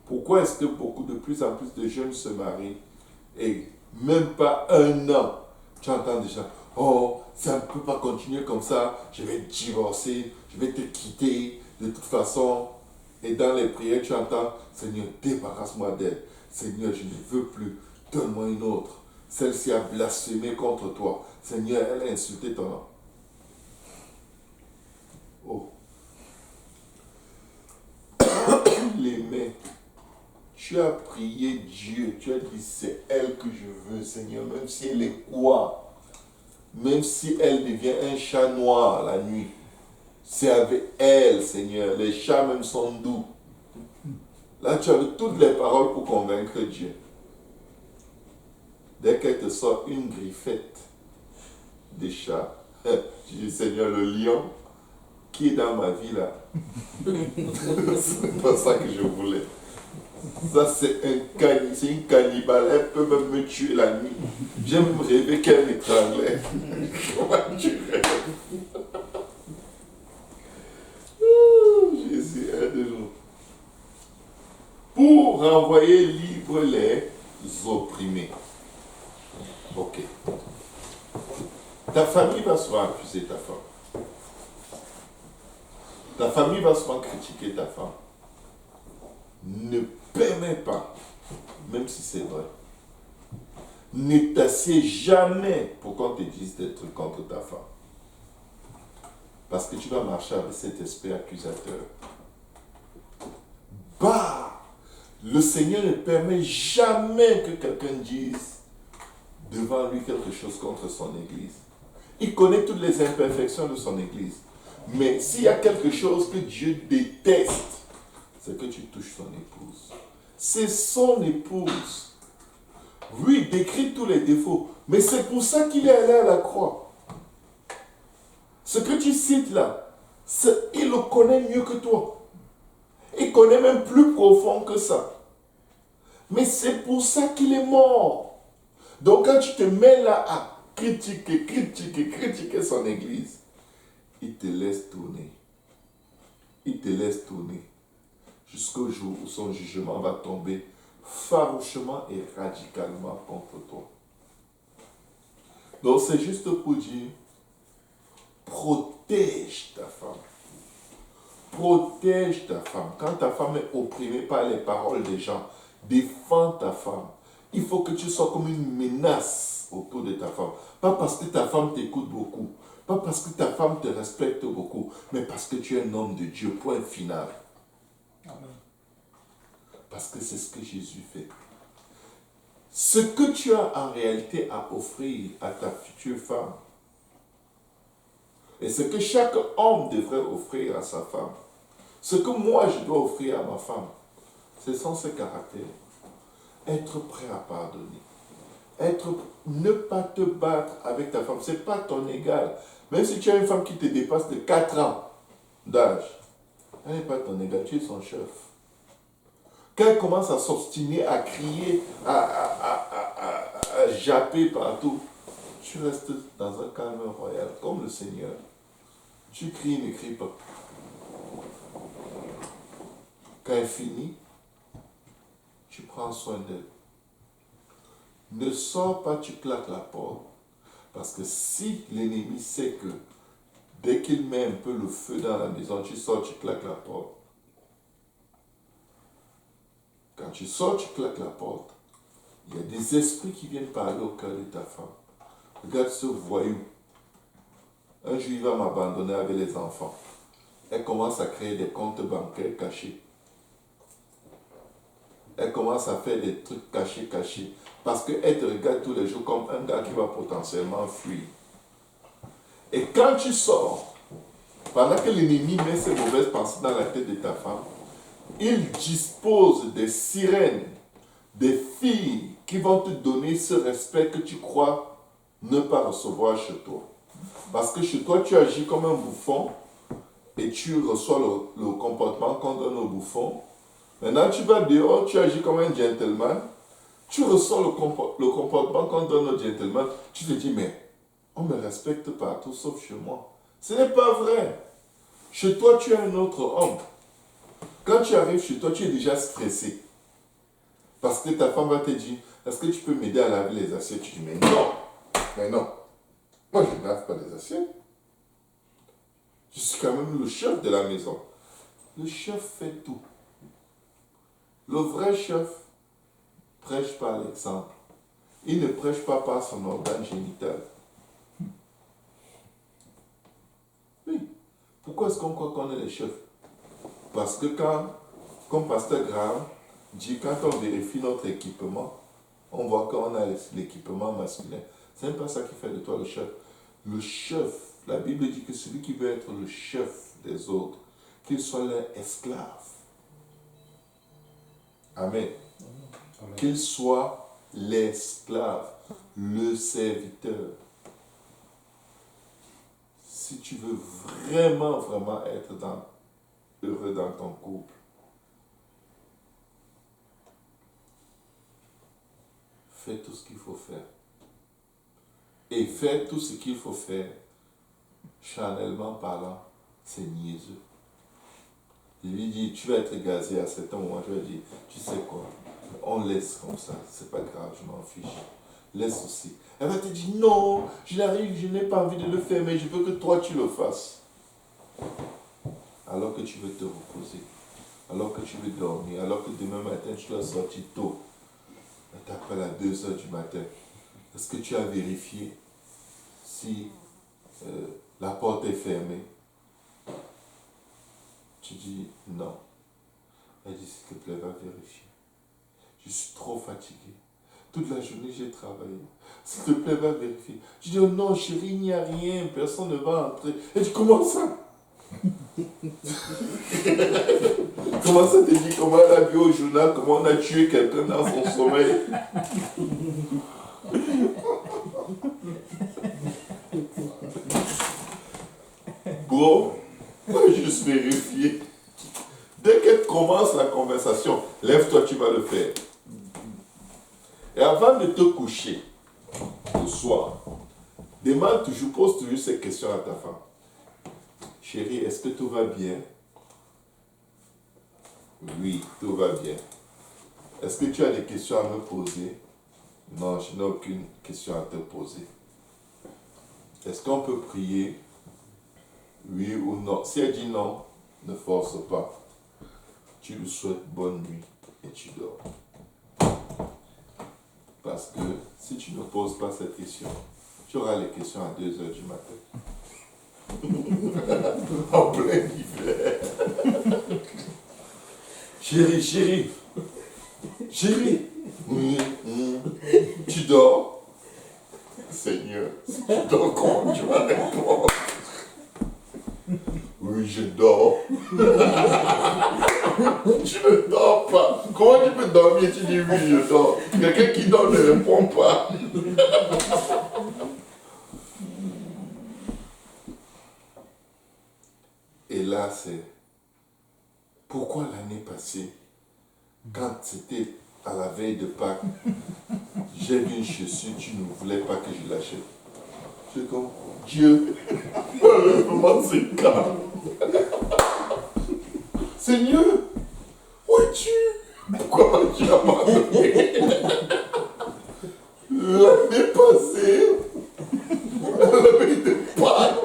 Pourquoi est-ce que de plus en plus de jeunes se marient et même pas un an, tu entends déjà, oh, ça ne peut pas continuer comme ça, je vais divorcer, je vais te quitter de toute façon. Et dans les prières, tu entends, Seigneur, débarrasse-moi d'elle. Seigneur, je ne veux plus, donne-moi une autre. Celle-ci a blasphémé contre toi. Seigneur, elle a insulté ton nom. Oh. Les mains. Tu as prié Dieu, tu as dit, c'est elle que je veux, Seigneur, même si elle est quoi? Même si elle devient un chat noir la nuit. C'est avec elle, Seigneur. Les chats même sont doux. Là, tu as toutes les paroles pour convaincre Dieu. Dès qu'elle te sort une griffette des chats, tu dis, Seigneur, le lion qui est dans ma vie là, c'est pas ça que je voulais. Ça, c'est une cannibale. Elle peut même me tuer la nuit. J'aime rêver qu'elle m'étranglait. Comment tu rêves? Jésus, aide-nous. Pour renvoyer libre les opprimés. Ok. Ta famille va souvent accuser ta femme. Ta famille va souvent critiquer ta femme. Ne permets pas, même si c'est vrai, ne t'assieds jamais pour qu'on te dise des trucs contre ta femme. Parce que tu vas marcher avec cet esprit accusateur. Bah, le Seigneur ne permet jamais que quelqu'un dise devant lui quelque chose contre son église. Il connaît toutes les imperfections de son église. Mais s'il y a quelque chose que Dieu déteste, c'est que tu touches son épouse. C'est son épouse. Oui, il décrit tous les défauts, mais c'est pour ça qu'il est allé à la croix. Ce que tu cites là, il le connaît mieux que toi. Il connaît même plus profond que ça. Mais c'est pour ça qu'il est mort. Donc quand tu te mets là à critiquer son église, il te laisse tourner. Il te laisse tourner. Jusqu'au jour où son jugement va tomber farouchement et radicalement contre toi. Donc c'est juste pour dire, protège ta femme. Protège ta femme. Quand ta femme est opprimée par les paroles des gens, défends ta femme. Il faut que tu sois comme une menace autour de ta femme. Pas parce que ta femme t'écoute beaucoup, pas parce que ta femme te respecte beaucoup, mais parce que tu es un homme de Dieu, point final. Amen. Parce que c'est ce que Jésus fait. Ce que tu as en réalité à offrir à ta future femme, et ce que chaque homme devrait offrir à sa femme, ce que moi je dois offrir à ma femme, Ce sont ces caractères. Être prêt à pardonner. Ne pas te battre avec ta femme. Ce n'est pas ton égal. Même si tu as une femme qui te dépasse de 4 ans d'âge, elle n'est pas ton égal, tu es son chef. Quand elle commence à s'obstiner, à crier, à japper partout, tu restes dans un calme royal, comme le Seigneur. Tu cries, ne crie pas. Quand elle finit, tu prends soin d'elle. Ne sors pas, tu claques la porte. Parce que si l'ennemi sait que dès qu'il met un peu le feu dans la maison, tu sors, tu claques la porte. Quand tu sors, tu claques la porte. Il y a des esprits qui viennent parler au cœur de ta femme. Regarde ce voyou. Un jour, il va m'abandonner avec les enfants. Elle commence à créer des comptes bancaires cachés. Elle commence à faire des trucs cachés. Parce qu'elle te regarde tous les jours comme un gars qui va potentiellement fuir. Et quand tu sors, pendant que l'ennemi met ses mauvaises pensées dans la tête de ta femme, il dispose des sirènes, des filles qui vont te donner ce respect que tu crois ne pas recevoir chez toi. Parce que chez toi, tu agis comme un bouffon et tu reçois le comportement qu'on donne au bouffon. Maintenant, tu vas dehors, tu agis comme un gentleman, tu reçois le comportement qu'on donne au gentleman, tu te dis, mais on me respecte partout sauf chez moi. Ce n'est pas vrai. Chez toi, tu es un autre homme. Quand tu arrives chez toi, tu es déjà stressé. Parce que ta femme va te dire, est-ce que tu peux m'aider à laver les assiettes? Tu dis, mais non. Moi, je ne lave pas les assiettes. Je suis quand même le chef de la maison. Le chef fait tout. Le vrai chef prêche par l'exemple. Il ne prêche pas par son organe génital. Oui. Pourquoi est-ce qu'on croit qu'on est les chefs? Parce que comme Pasteur Graham dit, quand on vérifie notre équipement, on voit qu'on a l'équipement masculin. Ce n'est pas ça qui fait de toi le chef. Le chef, la Bible dit que celui qui veut être le chef des autres, qu'il soit leur esclave. Amen. Amen. Qu'il soit l'esclave, le serviteur. Si tu veux vraiment être heureux dans ton couple, fais tout ce qu'il faut faire. Et faire tout ce qu'il faut faire, charnellement parlant, c'est niaiseux. Je lui dis, tu vas être gazé à certains moments, je lui dis, tu sais quoi, on laisse comme ça, c'est pas grave, je m'en fiche. Laisse aussi. Elle va te dire, non, je n'ai pas envie de le faire, mais je veux que toi tu le fasses. Alors que tu veux te reposer, alors que tu veux dormir, alors que demain matin tu dois sortir tôt. Elle t'appelle à 2h du matin. Est-ce que tu as vérifié si la porte est fermée? Tu dis non. Elle dit, s'il te plaît, va vérifier. Je suis trop fatigué. Toute la journée, j'ai travaillé. S'il te plaît, va vérifier. Je dis, oh non, chérie, il n'y a rien. Personne ne va entrer. Elle dit, comment ça? Comment ça te dit? Comment elle a vu au journal? Comment on a tué quelqu'un dans son sommeil? Bro, juste vérifier. Dès qu'elle commence la conversation, lève-toi, tu vas le faire. Et avant de te coucher, le soir, pose toujours ces questions à ta femme. Chérie, est-ce que tout va bien? Oui, tout va bien. Est-ce que tu as des questions à me poser? Non, je n'ai aucune question à te poser. Est-ce qu'on peut prier? Oui ou non? Si elle dit non, ne force pas. Tu lui souhaites bonne nuit et tu dors. Parce que si tu ne poses pas cette question, tu auras les questions à 2h du matin. En plein hiver. Chérie. Tu dors? Seigneur, si tu dors, comment tu vas répondre? Oui, je dors. Tu ne dors pas. Comment tu peux dormir? Tu dis oui, je dors. Quelqu'un qui dort ne répond pas. Et là, c'est pourquoi l'année passée, quand c'était à la veille de Pâques, j'ai vu une chaussure, tu ne voulais pas que je l'achète. C'est comme Dieu, vraiment c'est calme. Seigneur, où es-tu? Pourquoi tu as abandonné? L'année passée, à la veille de Pâques,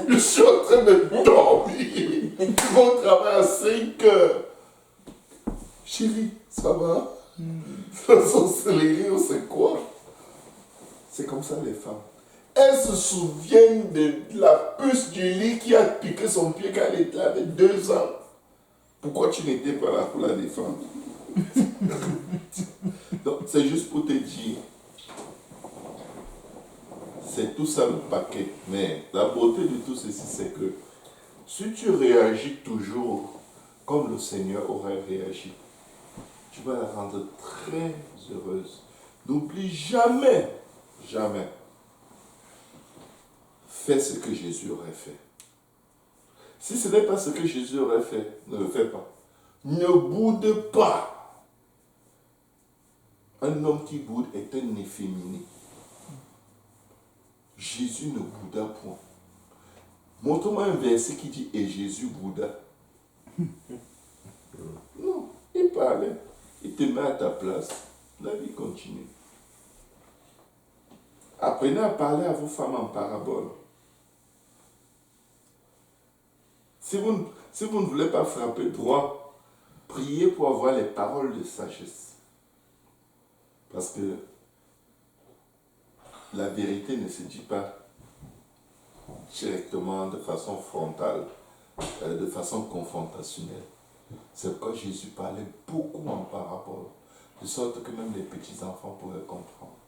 je suis en train de dormir. Je vais au travail à 5 heures. Chérie, ça va? Ça sorcellerie ou c'est quoi? C'est comme ça les femmes. Elles se souviennent de la puce du lit qui a piqué son pied quand elle avait 2 ans. Pourquoi tu n'étais pas là pour la défendre? Donc c'est juste pour te dire, c'est tout ça le paquet. Mais la beauté de tout ceci, c'est que si tu réagis toujours comme le Seigneur aurait réagi, tu vas la rendre très heureuse. N'oublie jamais, jamais, fais ce que Jésus aurait fait. Si ce n'est pas ce que Jésus aurait fait, ne le fais pas. Ne boude pas. Un homme qui boude est un efféminé. Jésus ne bouda point. Montre-moi un verset qui dit « Et Jésus bouda ». Non, il parlait. Il te met à ta place. La vie continue. Apprenez à parler à vos femmes en parabole. Si vous ne voulez pas frapper droit, priez pour avoir les paroles de sagesse. Parce que la vérité ne se dit pas directement de façon frontale, de façon confrontationnelle. C'est pourquoi Jésus parlait beaucoup en parabole, de sorte que même les petits-enfants pourraient comprendre.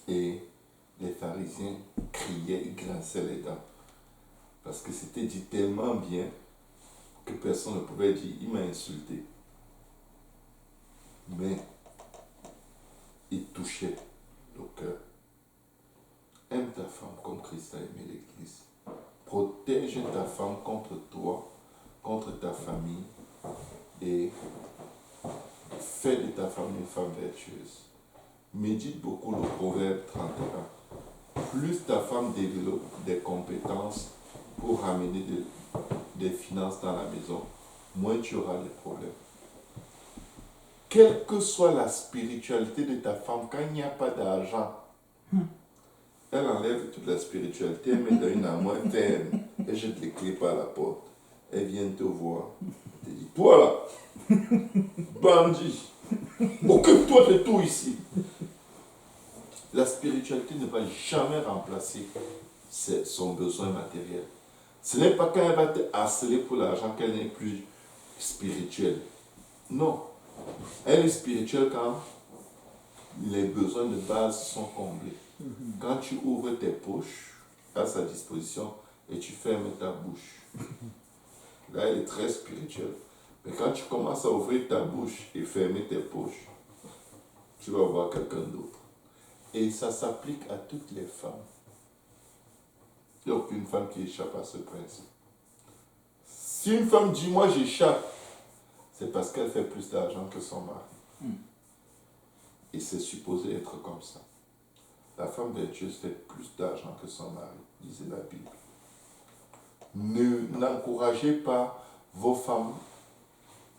Et les pharisiens criaient, ils grinçaient les dents. Parce que c'était dit tellement bien que personne ne pouvait dire, il m'a insulté. Mais il touchait le cœur. Aime ta femme comme Christ a aimé l'Église. Protège ta femme contre toi, contre ta famille, et fais de ta femme une femme vertueuse. Médite beaucoup le proverbe 31. Plus ta femme développe des compétences pour ramener des finances dans la maison, moins tu auras de problèmes. Quelle que soit la spiritualité de ta femme, quand il n'y a pas d'argent, elle enlève toute la spiritualité, elle met dans une armoire terne et jette les clés par la porte. Elle vient te voir. Elle te dit, toi là, bandit, occupe-toi de tout ici. La spiritualité ne va jamais remplacer son besoin matériel. Ce n'est pas quand elle va te harceler pour l'argent qu'elle n'est plus spirituelle. Non. Elle est spirituelle quand les besoins de base sont comblés. Quand tu ouvres tes poches à sa disposition et tu fermes ta bouche, là elle est très spirituelle. Mais quand tu commences à ouvrir ta bouche et fermer tes poches, tu vas voir quelqu'un d'autre. Et ça s'applique à toutes les femmes. Il n'y a aucune femme qui échappe à ce principe. Si une femme dit moi j'échappe, c'est parce qu'elle fait plus d'argent que son mari. Et c'est supposé être comme ça. La femme vertueuse fait plus d'argent que son mari, disait la Bible. N'encouragez pas vos femmes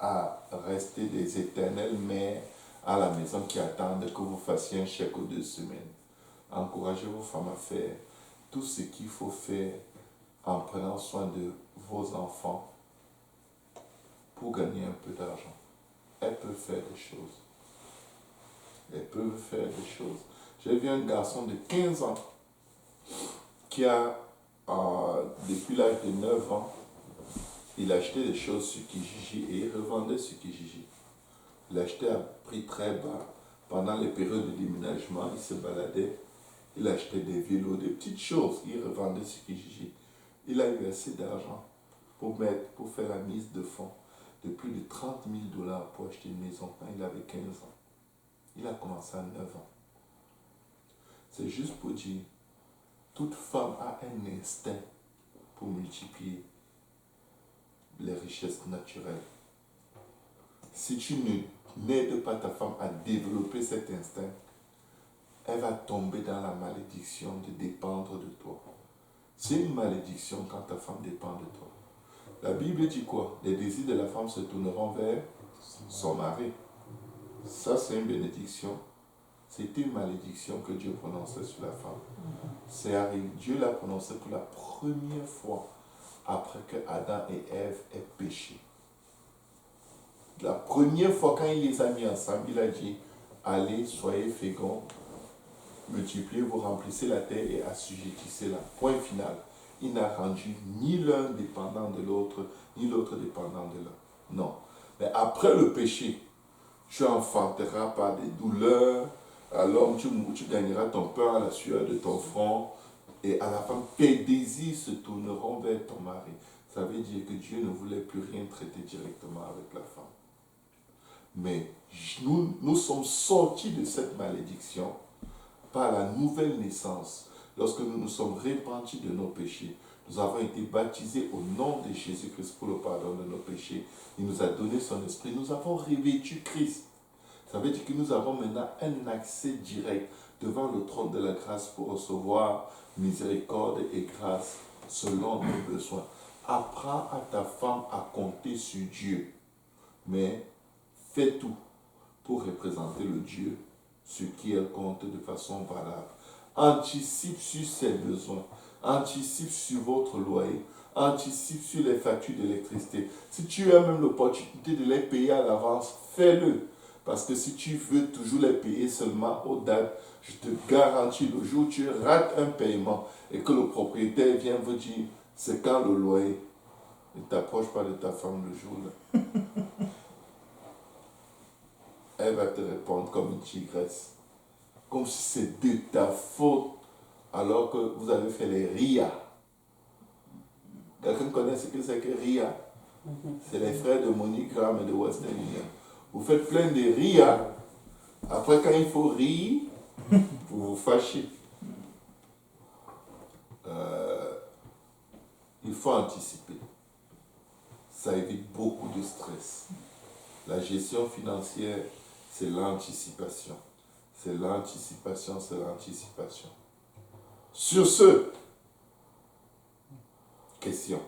à rester des éternelles mères à la maison qui attendent que vous fassiez un chèque aux 2 semaines. Encouragez vos femmes à faire tout ce qu'il faut faire en prenant soin de vos enfants pour gagner un peu d'argent. Elles peuvent faire des choses. Elles peuvent faire des choses. J'ai vu un garçon de 15 ans qui a, depuis l'âge de 9 ans, il achetait des choses sur Kijiji et il revendait sur Kijiji. Il achetait à prix très bas. Pendant les périodes de déménagement, il se baladait. Il achetait des vélos, des petites choses. Il revendait sur Kijiji. Il a eu assez d'argent pour pour faire la mise de fonds de plus de 30 000 $ pour acheter une maison quand il avait 15 ans. Il a commencé à 9 ans. C'est juste pour dire, toute femme a un instinct pour multiplier les richesses naturelles. Si tu n'aides pas ta femme à développer cet instinct, elle va tomber dans la malédiction de dépendre de toi. C'est une malédiction quand ta femme dépend de toi. La Bible dit quoi? Les désirs de la femme se tourneront vers son mari. Ça, c'est une bénédiction. C'était une malédiction que Dieu prononçait sur la femme. C'est arrivé. Dieu l'a prononcé pour la première fois après que Adam et Ève aient péché. La première fois quand il les a mis ensemble, il a dit, allez, soyez féconds, multipliez, vous remplissez la terre et assujettissez-la. Point final. Il n'a rendu ni l'un dépendant de l'autre, ni l'autre dépendant de l'un. Non. Mais après le péché, tu enfanteras par des douleurs. À l'homme, tu gagneras ton pain à la sueur de ton front. Et à la femme, tes désirs se tourneront vers ton mari. Ça veut dire que Dieu ne voulait plus rien traiter directement avec la femme. Mais nous sommes sortis de cette malédiction par la nouvelle naissance. Lorsque nous nous sommes repentis de nos péchés, nous avons été baptisés au nom de Jésus-Christ pour le pardon de nos péchés. Il nous a donné son esprit. Nous avons revêtu Christ. Ça veut dire que nous avons maintenant un accès direct devant le trône de la grâce pour recevoir miséricorde et grâce selon nos besoins. Apprends à ta femme à compter sur Dieu, mais fais tout pour représenter le Dieu sur qui elle compte de façon valable. Anticipe sur ses besoins, anticipe sur votre loyer, anticipe sur les factures d'électricité. Si tu as même l'opportunité de les payer à l'avance, fais-le. Parce que si tu veux toujours les payer seulement aux dates, je te garantis, le jour où tu rates un paiement et que le propriétaire vient vous dire, c'est quand le loyer, ne t'approche pas de ta femme le jour-là. Elle va te répondre comme une tigresse. Comme si c'est de ta faute, alors que vous avez fait les RIA. Quelqu'un connaît ce que c'est que RIA? C'est les frères de MoneyGram et de Western Union. Vous faites plein de RIA. Après, quand il faut rire, vous vous fâchez. Il faut anticiper. Ça évite beaucoup de stress. La gestion financière, c'est l'anticipation. C'est l'anticipation, c'est l'anticipation. Sur ce, question.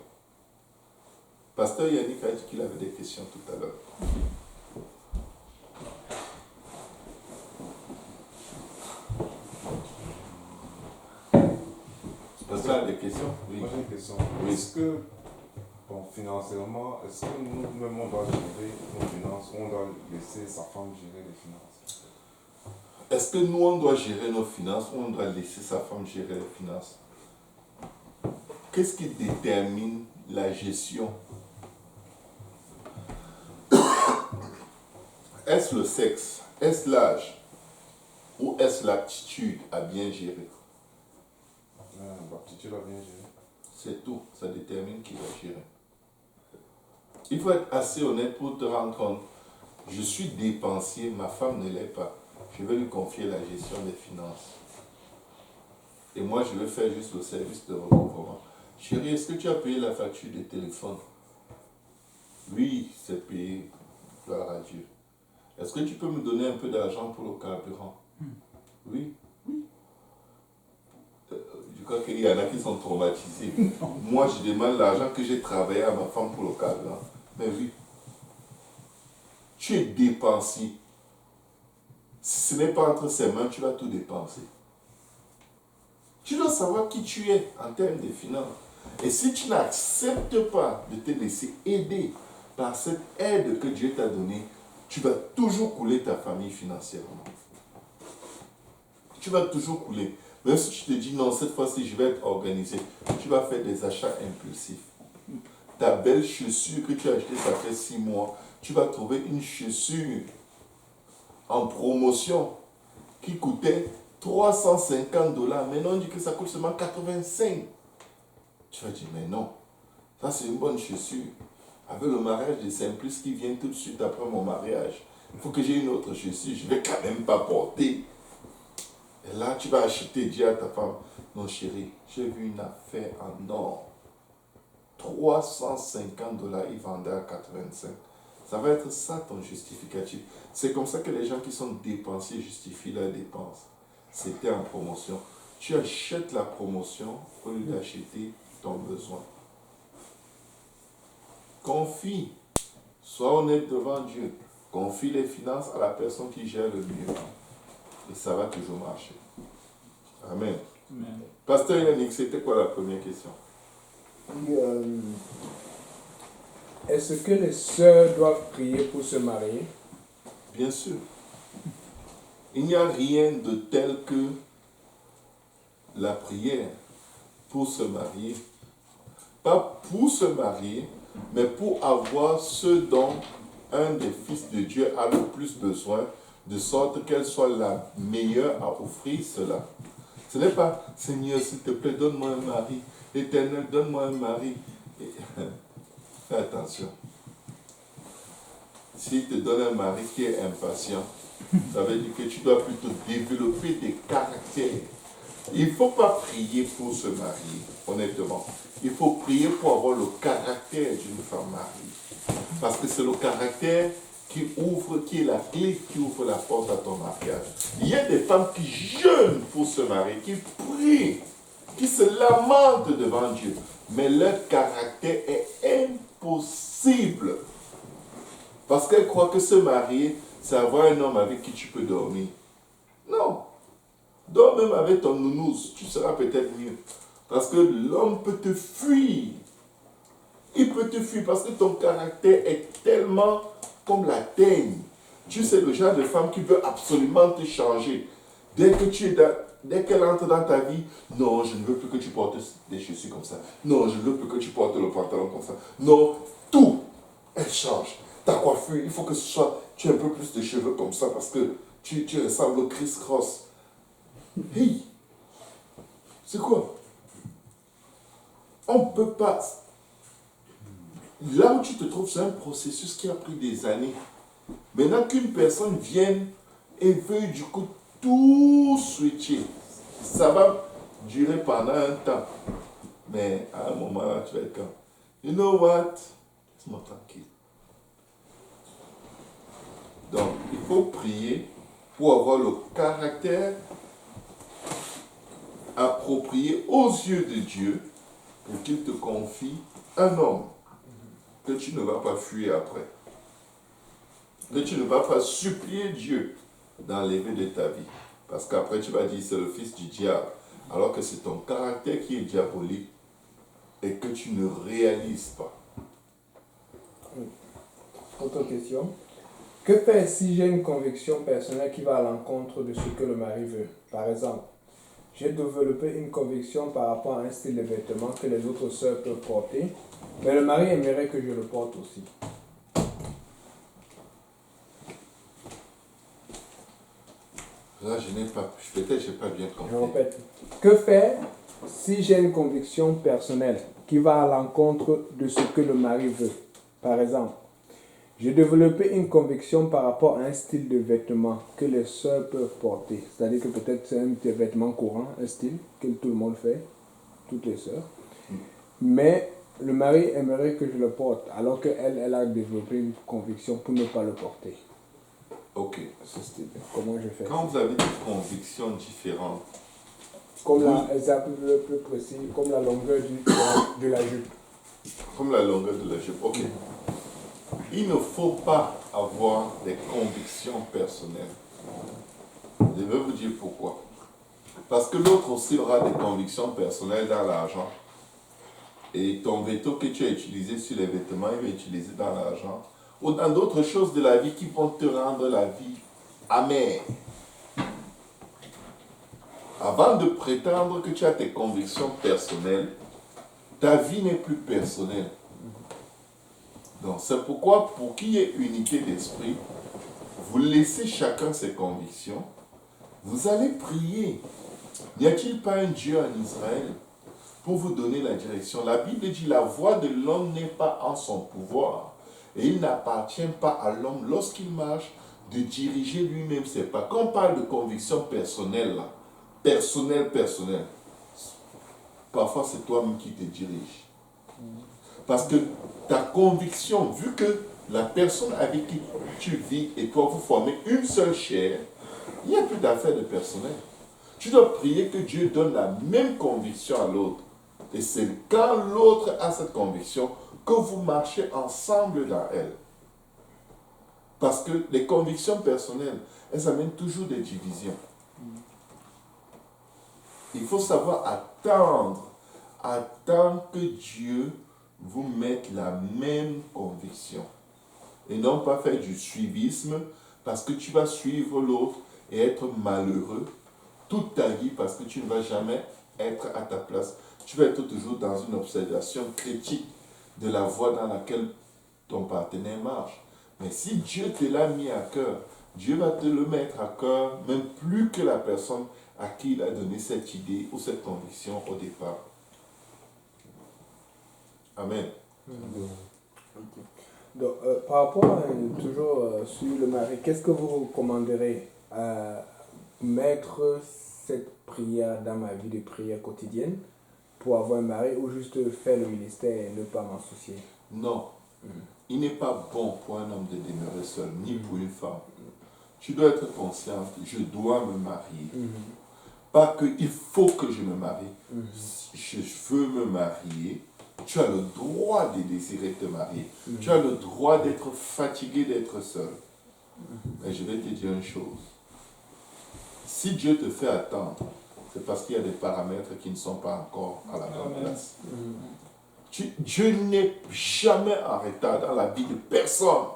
Pasteur Yannick a dit qu'il avait des questions tout à l'heure. Pasteur a des questions? Oui. Moi j'ai une question. Oui. Est-ce que, bon, financièrement, est-ce que nous-mêmes on doit gérer nos finances ou on doit laisser sa femme gérer les finances? Est-ce que nous, on doit gérer nos finances ou on doit laisser sa femme gérer les finances? Qu'est-ce qui détermine la gestion? Est-ce le sexe? Est-ce l'âge? Ou est-ce l'aptitude à bien gérer? L'aptitude à bien gérer. C'est tout. Ça détermine qui va gérer. Il faut être assez honnête pour te rendre compte. Je suis dépensier, ma femme ne l'est pas. Je vais lui confier la gestion des finances. Et moi, je vais faire juste le service de recouvrement. Chérie, est-ce que tu as payé la facture de téléphone? Oui, c'est payé. Gloire à Dieu. Est-ce que tu peux me donner un peu d'argent pour le carburant? Oui. Je crois qu'il y en a qui sont traumatisés. Moi, je demande l'argent que j'ai travaillé à ma femme pour le carburant. Mais oui. Tu es dépensier. Si ce n'est pas entre ses mains, tu vas tout dépenser. Tu dois savoir qui tu es en termes de finances. Et si tu n'acceptes pas de te laisser aider par cette aide que Dieu t'a donnée, tu vas toujours couler ta famille financièrement. Tu vas toujours couler. Même si tu te dis non, cette fois-ci je vais être organisé, tu vas faire des achats impulsifs. Ta belle chaussure que tu as achetée, ça fait 6 mois, tu vas trouver une chaussure en promotion qui coûtait 350 $. Maintenant, on dit que ça coûte seulement 85. Tu vas dire, mais non. Ça, c'est une bonne chaussure. Avec le mariage de Simplice qui vient tout de suite après mon mariage, il faut que j'ai une autre chaussure. Je ne vais quand même pas porter. Et là, tu vas acheter, dis à ta femme, non chérie, j'ai vu une affaire en or. $350, ils vendaient à 85. Ça va être ça ton justificatif. C'est comme ça que les gens qui sont dépensiers justifient leurs dépenses. C'était en promotion. Tu achètes la promotion au lieu d'acheter ton besoin. Confie. Sois honnête devant Dieu. Confie les finances à la personne qui gère le mieux. Et ça va toujours marcher. Amen. Amen. Pasteur Yannick, c'était quoi la première question? Est-ce que les sœurs doivent prier pour se marier? Bien sûr. Il n'y a rien de tel que la prière pour se marier. Pas pour se marier, mais pour avoir ce dont un des fils de Dieu a le plus besoin, de sorte qu'elle soit la meilleure à offrir cela. Ce n'est pas, Seigneur, s'il te plaît, donne-moi un mari. Éternel, donne-moi un mari. Fais attention. S'il te donne un mari qui est impatient, ça veut dire que tu dois plutôt développer des caractères. Il ne faut pas prier pour se marier, honnêtement. Il faut prier pour avoir le caractère d'une femme mariée. Parce que c'est le caractère qui est la clé qui ouvre la porte à ton mariage. Il y a des femmes qui jeûnent pour se marier, qui prient, qui se lamentent devant Dieu. Mais leur caractère est impossible. Parce qu'elles croient que se marier, c'est avoir un homme avec qui tu peux dormir. Non. Dors même avec ton nounours, tu seras peut-être mieux. Parce que l'homme peut te fuir. Il peut te fuir parce que ton caractère est tellement comme la teigne. Tu sais, le genre de femme qui veut absolument te changer. Dès qu'elle entre dans ta vie, non, je ne veux plus que tu portes des chaussures comme ça. Non, je ne veux plus que tu portes le pantalon comme ça. Non, tout, elle change. Ta coiffure, il faut que tu aies un peu plus de cheveux comme ça parce que tu ressembles au Chris Cross. Hey, c'est quoi? On ne peut pas. Là où tu te trouves, c'est un processus qui a pris des années. Maintenant qu'une personne vienne et veuille du coup tout switcher, ça va durer pendant un temps. Mais à un moment là, tu vas être comme, you know what? Laisse-moi tranquille. Donc, il faut prier pour avoir le caractère approprié aux yeux de Dieu pour qu'il te confie un homme que tu ne vas pas fuir après. Que tu ne vas pas supplier Dieu d'enlever de ta vie. Parce qu'après tu vas dire c'est le fils du diable. Alors que c'est ton caractère qui est diabolique et que tu ne réalises pas. Autre question. Que faire si j'ai une conviction personnelle qui va à l'encontre de ce que le mari veut? Par exemple, j'ai développé une conviction par rapport à un style de vêtements que les autres sœurs peuvent porter, mais le mari aimerait que je le porte aussi. Là, peut-être je n'ai pas bien compris. Je répète. Que faire si j'ai une conviction personnelle qui va à l'encontre de ce que le mari veut? Par exemple, j'ai développé une conviction par rapport à un style de vêtements que les sœurs peuvent porter. C'est-à-dire que peut-être c'est un des vêtements courants, un style que tout le monde fait, toutes les sœurs. Mais le mari aimerait que je le porte, alors qu'elle a développé une conviction pour ne pas le porter. Ok. Ce style. Comment je fais? Quand vous avez des convictions différentes, Comme exemple le plus précis, comme la longueur de la jupe. comme la longueur de la jupe, ok. Il ne faut pas avoir des convictions personnelles. Je vais vous dire pourquoi. Parce que l'autre aussi aura des convictions personnelles dans l'argent. Et ton veto que tu as utilisé sur les vêtements, il va utiliser dans l'argent. Ou dans d'autres choses de la vie qui vont te rendre la vie amère. Avant de prétendre que tu as tes convictions personnelles, ta vie n'est plus personnelle. Donc c'est pourquoi, pour qu'il y ait unité d'esprit, vous laissez chacun ses convictions, vous allez prier. N'y a-t-il pas un Dieu en Israël? pour vous donner la direction. La Bible dit, la voix de l'homme n'est pas en son pouvoir. Et il n'appartient pas à l'homme, lorsqu'il marche, de diriger lui-même ses pas. Quand on parle de conviction personnelle, là, personnelle, parfois c'est toi-même qui te dirige. Parce que ta conviction, vu que la personne avec qui tu vis et toi, vous formez une seule chair, il n'y a plus d'affaires de personnel. Tu dois prier que Dieu donne la même conviction à l'autre. Et c'est quand l'autre a cette conviction que vous marchez ensemble dans elle. Parce que les convictions personnelles, elles amènent toujours des divisions. Il faut savoir attendre que Dieu vous mette la même conviction. Et non pas faire du suivisme parce que tu vas suivre l'autre et être malheureux toute ta vie parce que tu ne vas jamais être à ta place. Tu vas être toujours dans une observation critique de la voie dans laquelle ton partenaire marche. Mais si Dieu te l'a mis à cœur, Dieu va te le mettre à cœur, même plus que la personne à qui il a donné cette idée ou cette conviction au départ. Amen. Donc, par rapport toujours sur le mari, qu'est-ce que vous recommanderez à mettre cette prière dans ma vie de prière quotidienne pour avoir un mari ou juste faire le ministère et ne pas m'en soucier? Non. Il n'est pas bon pour un homme de demeurer seul, ni pour une femme. Tu dois être conscient, je dois me marier. Pas qu'il faut que je me marie. Je veux me marier. Tu as le droit de désirer te marier. Tu as le droit d'être fatigué d'être seul. Mais je vais te dire une chose. Si Dieu te fait attendre, c'est parce qu'il y a des paramètres qui ne sont pas encore à la bonne place. Dieu n'est jamais en retard dans la vie de personne.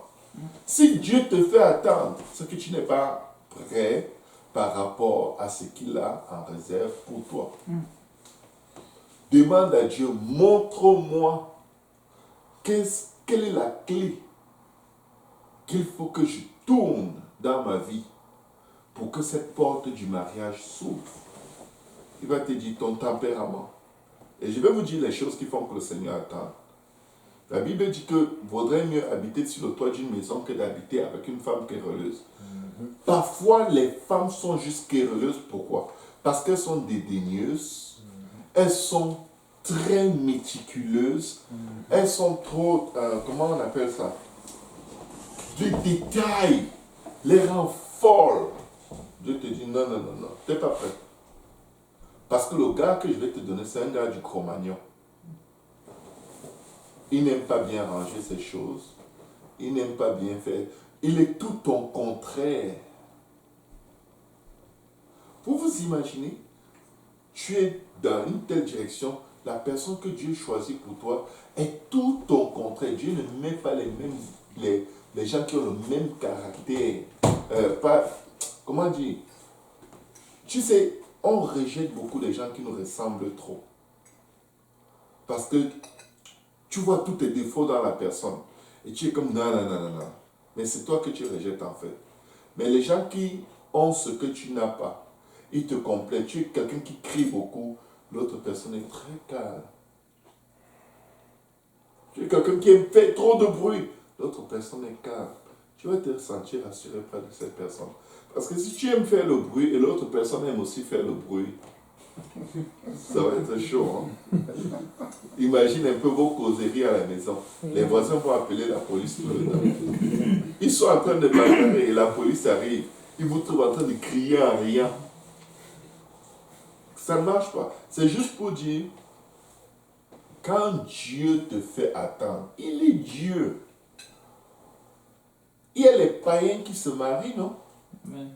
Si Dieu te fait attendre, c'est que tu n'es pas prêt par rapport à ce qu'il a en réserve pour toi. Demande à Dieu, montre-moi quelle est la clé qu'il faut que je tourne dans ma vie pour que cette porte du mariage s'ouvre. Il va te dire ton tempérament. Et je vais vous dire les choses qui font que le Seigneur attend. La Bible dit que vaudrait mieux habiter sur le toit d'une maison que d'habiter avec une femme querelleuse. Parfois, les femmes sont juste querelleuses. Pourquoi? Parce qu'elles sont dédaigneuses. Elles sont très méticuleuses. Elles sont trop, comment on appelle ça? Les détails les rend folles. Dieu te dit non, tu n'es pas prêt. Parce que le gars que je vais te donner, c'est un gars du Cro-Magnon. Il n'aime pas bien ranger ses choses. Il n'aime pas bien faire. Il est tout ton contraire. Vous vous imaginez, tu es dans une telle direction, la personne que Dieu choisit pour toi est tout ton contraire. Dieu ne met pas les gens qui ont le même caractère. Comment dire? Tu sais, on rejette beaucoup de gens qui nous ressemblent trop. Parce que tu vois tous tes défauts dans la personne. Et tu es comme non. Mais c'est toi que tu rejettes en fait. Mais les gens qui ont ce que tu n'as pas, ils te complètent. Tu es quelqu'un qui crie beaucoup, l'autre personne est très calme. Tu es quelqu'un qui fait trop de bruit, l'autre personne est calme. Tu vas te sentir rassuré près de cette personne. Parce que si tu aimes faire le bruit et l'autre personne aime aussi faire le bruit, ça va être chaud. Hein? Imagine un peu vos causeries à la maison. Les voisins vont appeler la police tout le temps. Ils sont en train de bagarrer et la police arrive. Ils vous trouvent en train de crier en riant. Ça ne marche pas. C'est juste pour dire, quand Dieu te fait attendre, il est Dieu. Il y a les païens qui se marient, non? Amen.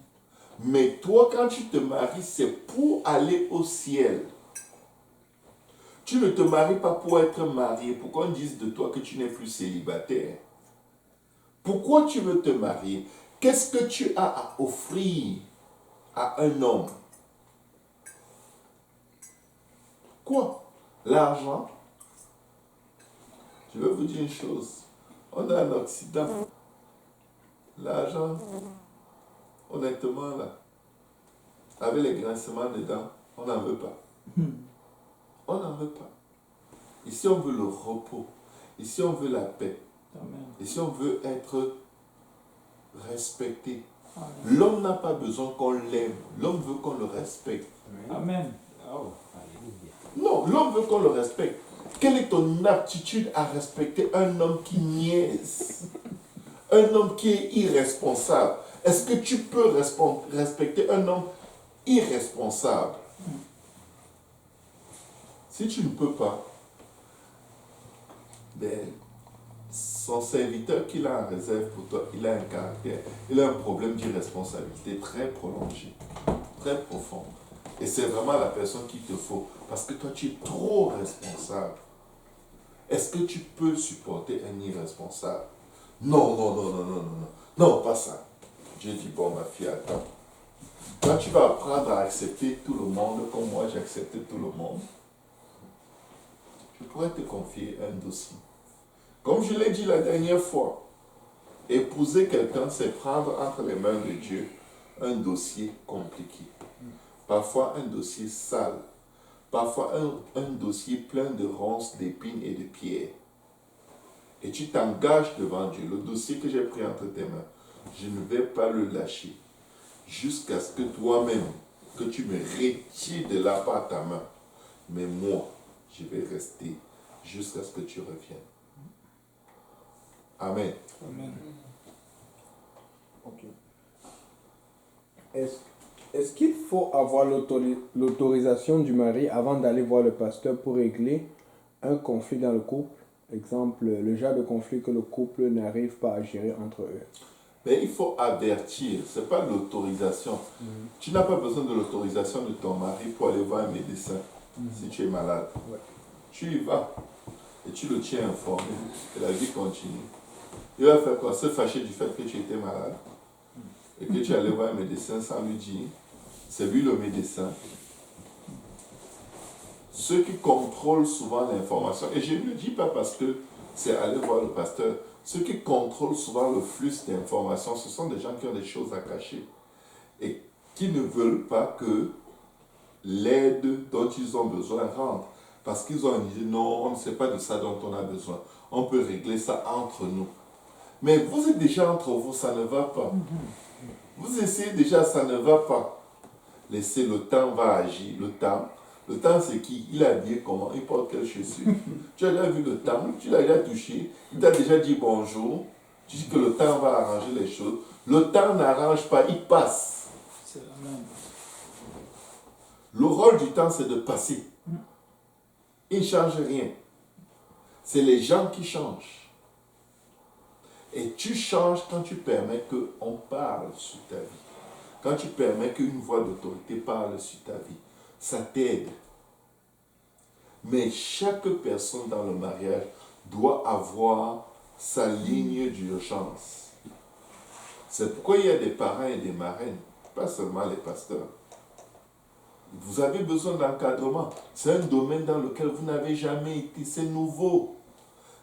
Mais toi, quand tu te maries, c'est pour aller au ciel. Tu ne te maries pas pour être marié, pour qu'on dise de toi que tu n'es plus célibataire. Pourquoi tu veux te marier? Qu'est-ce que tu as à offrir à un homme? Quoi? L'argent? Je vais vous dire une chose. On a un Occident. L'argent, honnêtement, là, avec les grincements dedans, on n'en veut pas. On n'en veut pas. Ici, on veut le repos. Ici, on veut la paix. Amen. Ici, on veut être respecté. Amen. L'homme n'a pas besoin qu'on l'aime. L'homme veut qu'on le respecte. Amen. Oh, alléluia. Non, l'homme veut qu'on le respecte. Quelle est ton aptitude à respecter un homme qui niaise? Un homme qui est irresponsable? Est-ce que tu peux respecter un homme irresponsable? Si tu ne peux pas, ben, son serviteur qu'il a en réserve pour toi, il a un caractère, il a un problème d'irresponsabilité très prolongé, très profond. Et c'est vraiment la personne qu'il te faut, parce que toi tu es trop responsable. Est-ce que tu peux supporter un irresponsable? Non, non, non, non, non, non, non, non, pas ça. Dieu dit, bon ma fille, attends. Quand tu vas apprendre à accepter tout le monde, comme moi j'ai accepté tout le monde, je pourrais te confier un dossier. Comme je l'ai dit la dernière fois, épouser quelqu'un, c'est prendre entre les mains de Dieu un dossier compliqué. Parfois un dossier sale. Parfois un dossier plein de ronces, d'épines et de pierres. Et tu t'engages devant Dieu. Le dossier que j'ai pris entre tes mains, je ne vais pas le lâcher jusqu'à ce que toi-même, que tu me retires de là par ta main. Mais moi, je vais rester jusqu'à ce que tu reviennes. Amen. Amen. Ok. Est-ce qu'il faut avoir l'autorisation du mari avant d'aller voir le pasteur pour régler un conflit dans le couple? Exemple, le genre de conflit que le couple n'arrive pas à gérer entre eux. Mais il faut avertir, ce n'est pas l'autorisation. Tu n'as pas besoin de l'autorisation de ton mari pour aller voir un médecin si tu es malade. Ouais. Tu y vas et tu le tiens informé et la vie continue. Il va faire quoi? Se fâcher du fait que tu étais malade et que tu allais voir un médecin sans lui dire, c'est lui le médecin. Ceux qui contrôlent souvent l'information, et je ne le dis pas parce que c'est aller voir le pasteur, ceux qui contrôlent souvent le flux d'informations, ce sont des gens qui ont des choses à cacher et qui ne veulent pas que l'aide dont ils ont besoin rentre. Parce qu'ils ont dit non, on ne sait pas de ça dont on a besoin. On peut régler ça entre nous. Mais vous êtes déjà entre vous, ça ne va pas. Vous essayez déjà, ça ne va pas. Laissez le temps va agir. Le temps c'est qui? Il est habillé comment? Il porte quelle chaussure? Tu as déjà vu le temps? Tu l'as déjà touché? Il t'a déjà dit bonjour? Tu dis que le temps va arranger les choses. Le temps n'arrange pas, il passe. C'est la même. Le rôle du temps c'est de passer. Il ne change rien. C'est les gens qui changent. Et tu changes quand tu permets qu'on parle sur ta vie. Quand tu permets qu'une voix d'autorité parle sur ta vie. Ça t'aide. Mais chaque personne dans le mariage doit avoir sa ligne d'urgence. C'est pourquoi il y a des parrains et des marraines, pas seulement les pasteurs. Vous avez besoin d'encadrement. C'est un domaine dans lequel vous n'avez jamais été. C'est nouveau.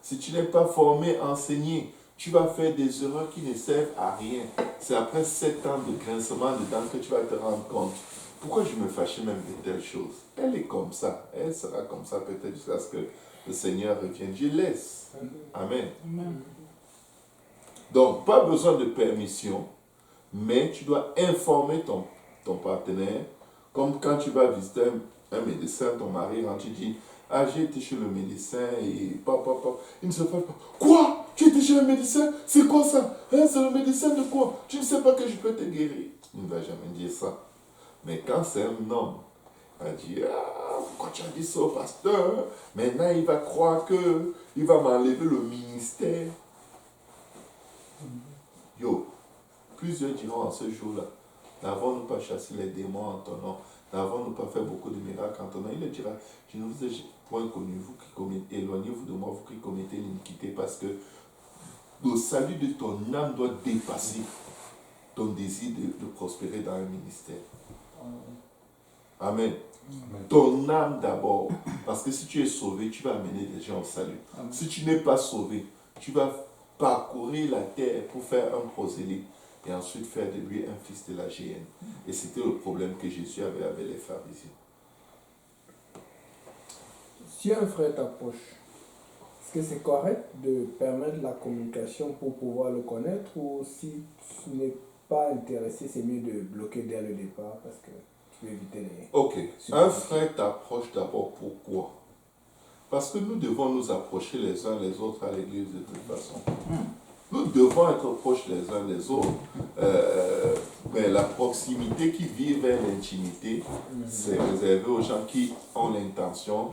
Si tu n'es pas formé, enseigné, tu vas faire des erreurs qui ne servent à rien. C'est après 7 ans de grincement dedans que tu vas te rendre compte. Pourquoi je me fâchais même de telles choses? Elle est comme ça. Elle sera comme ça peut-être jusqu'à ce que le Seigneur revienne. Je laisse. Amen. Amen. Donc, pas besoin de permission, mais tu dois informer ton partenaire. Comme quand tu vas visiter un médecin, ton mari rentre, tu dis, ah, j'ai été chez le médecin et papa, il ne se passe pas. Quoi? Tu étais chez le médecin? C'est quoi ça? Hein, c'est le médecin de quoi? Tu ne sais pas que je peux te guérir. Il ne va jamais dire ça. Mais quand c'est un homme, il va dire, ah, pourquoi tu as dit ça au pasteur? Maintenant, il va croire qu'il va m'enlever le ministère. Yo, plusieurs diront en ce jour-là, n'avons-nous pas chassé les démons en ton nom? N'avons-nous pas fait beaucoup de miracles en ton nom? Il le dira, je ne vous ai point connu, vous qui commettez, éloignez-vous de moi, vous qui commettez l'iniquité, parce que le salut de ton âme doit dépasser ton désir de prospérer dans un ministère. Amen. Amen. Ton âme d'abord, parce que si tu es sauvé, tu vas amener des gens au salut. Amen. Si tu n'es pas sauvé, tu vas parcourir la terre pour faire un prosélyte et ensuite faire de lui un fils de la géhenne. Et c'était le problème que Jésus avait avec les pharisiens. Si un frère t'approche, est-ce que c'est correct de permettre la communication pour pouvoir le connaître ou si tu n'es pas intéressé, c'est mieux de bloquer dès le départ parce que tu veux éviter les... Ok. Un frère t'approche d'abord pourquoi? Parce que nous devons nous approcher les uns les autres à l'église de toute façon. Nous devons être proches les uns des autres. Mais la proximité qui vit vers l'intimité, c'est réservé aux gens qui ont l'intention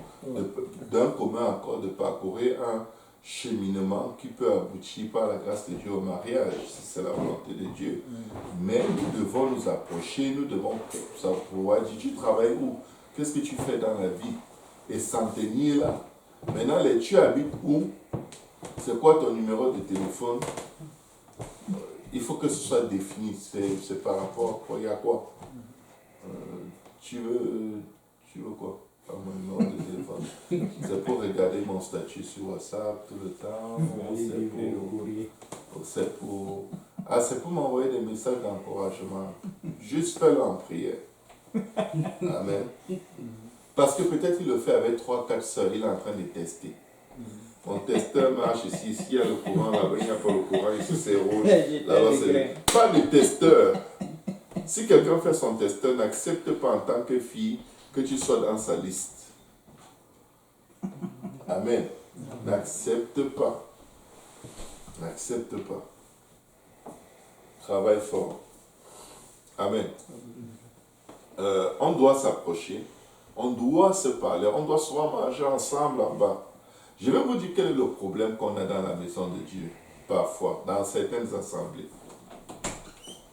d'un commun accord de parcourir un cheminement qui peut aboutir par la grâce de Dieu au mariage, si c'est la volonté de Dieu. Mais nous devons nous approcher, nous devons pouvoir dire, tu travailles où? Qu'est-ce que tu fais dans la vie? Et s'en tenir là. Maintenant, tu habites où? C'est quoi ton numéro de téléphone? Il faut que ce soit défini. C'est par rapport à quoi? Il y a quoi? Tu veux quoi? Pas mon numéro de téléphone. C'est pour regarder mon statut sur WhatsApp tout le temps. C'est pour m'envoyer des messages d'encouragement. Juste fais-le en prière. Amen. Parce que peut-être il le fait avec 3-4 sœurs. Il est en train de tester. Mon testeur marche ici, il y a le courant là-bas, il n'y a pas le courant, ici c'est rouge, là-bas c'est... Pas de testeur. Si quelqu'un fait son testeur, n'accepte pas en tant que fille que tu sois dans sa liste. Amen. N'accepte pas. N'accepte pas. Travaille fort. Amen. On doit s'approcher, on doit se parler, on doit souvent manger ensemble en bas. Je vais vous dire quel est le problème qu'on a dans la maison de Dieu, parfois, dans certaines assemblées.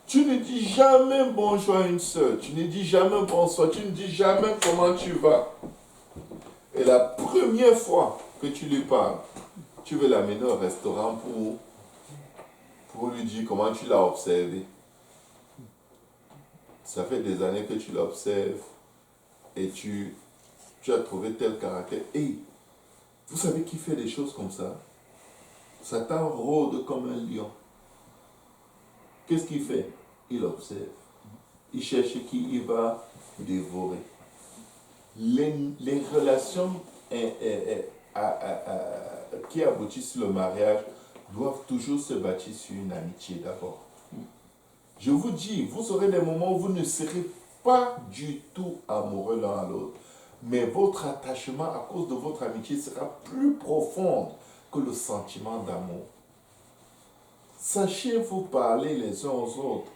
Tu ne dis jamais bonjour à une soeur, tu ne dis jamais bonsoir, tu ne dis jamais comment tu vas. Et la première fois que tu lui parles, tu veux l'amener au restaurant pour lui dire comment tu l'as observé. Ça fait des années que tu l'observes et tu as trouvé tel caractère. Et vous savez qui fait des choses comme ça? Satan rôde comme un lion. Qu'est-ce qu'il fait? Il observe. Il cherche qui il va dévorer. Les relations qui aboutissent sur le mariage doivent toujours se bâtir sur une amitié d'abord. Je vous dis, vous aurez des moments où vous ne serez pas du tout amoureux l'un à l'autre. Mais votre attachement à cause de votre amitié sera plus profond que le sentiment d'amour. Sachez vous parler les uns aux autres.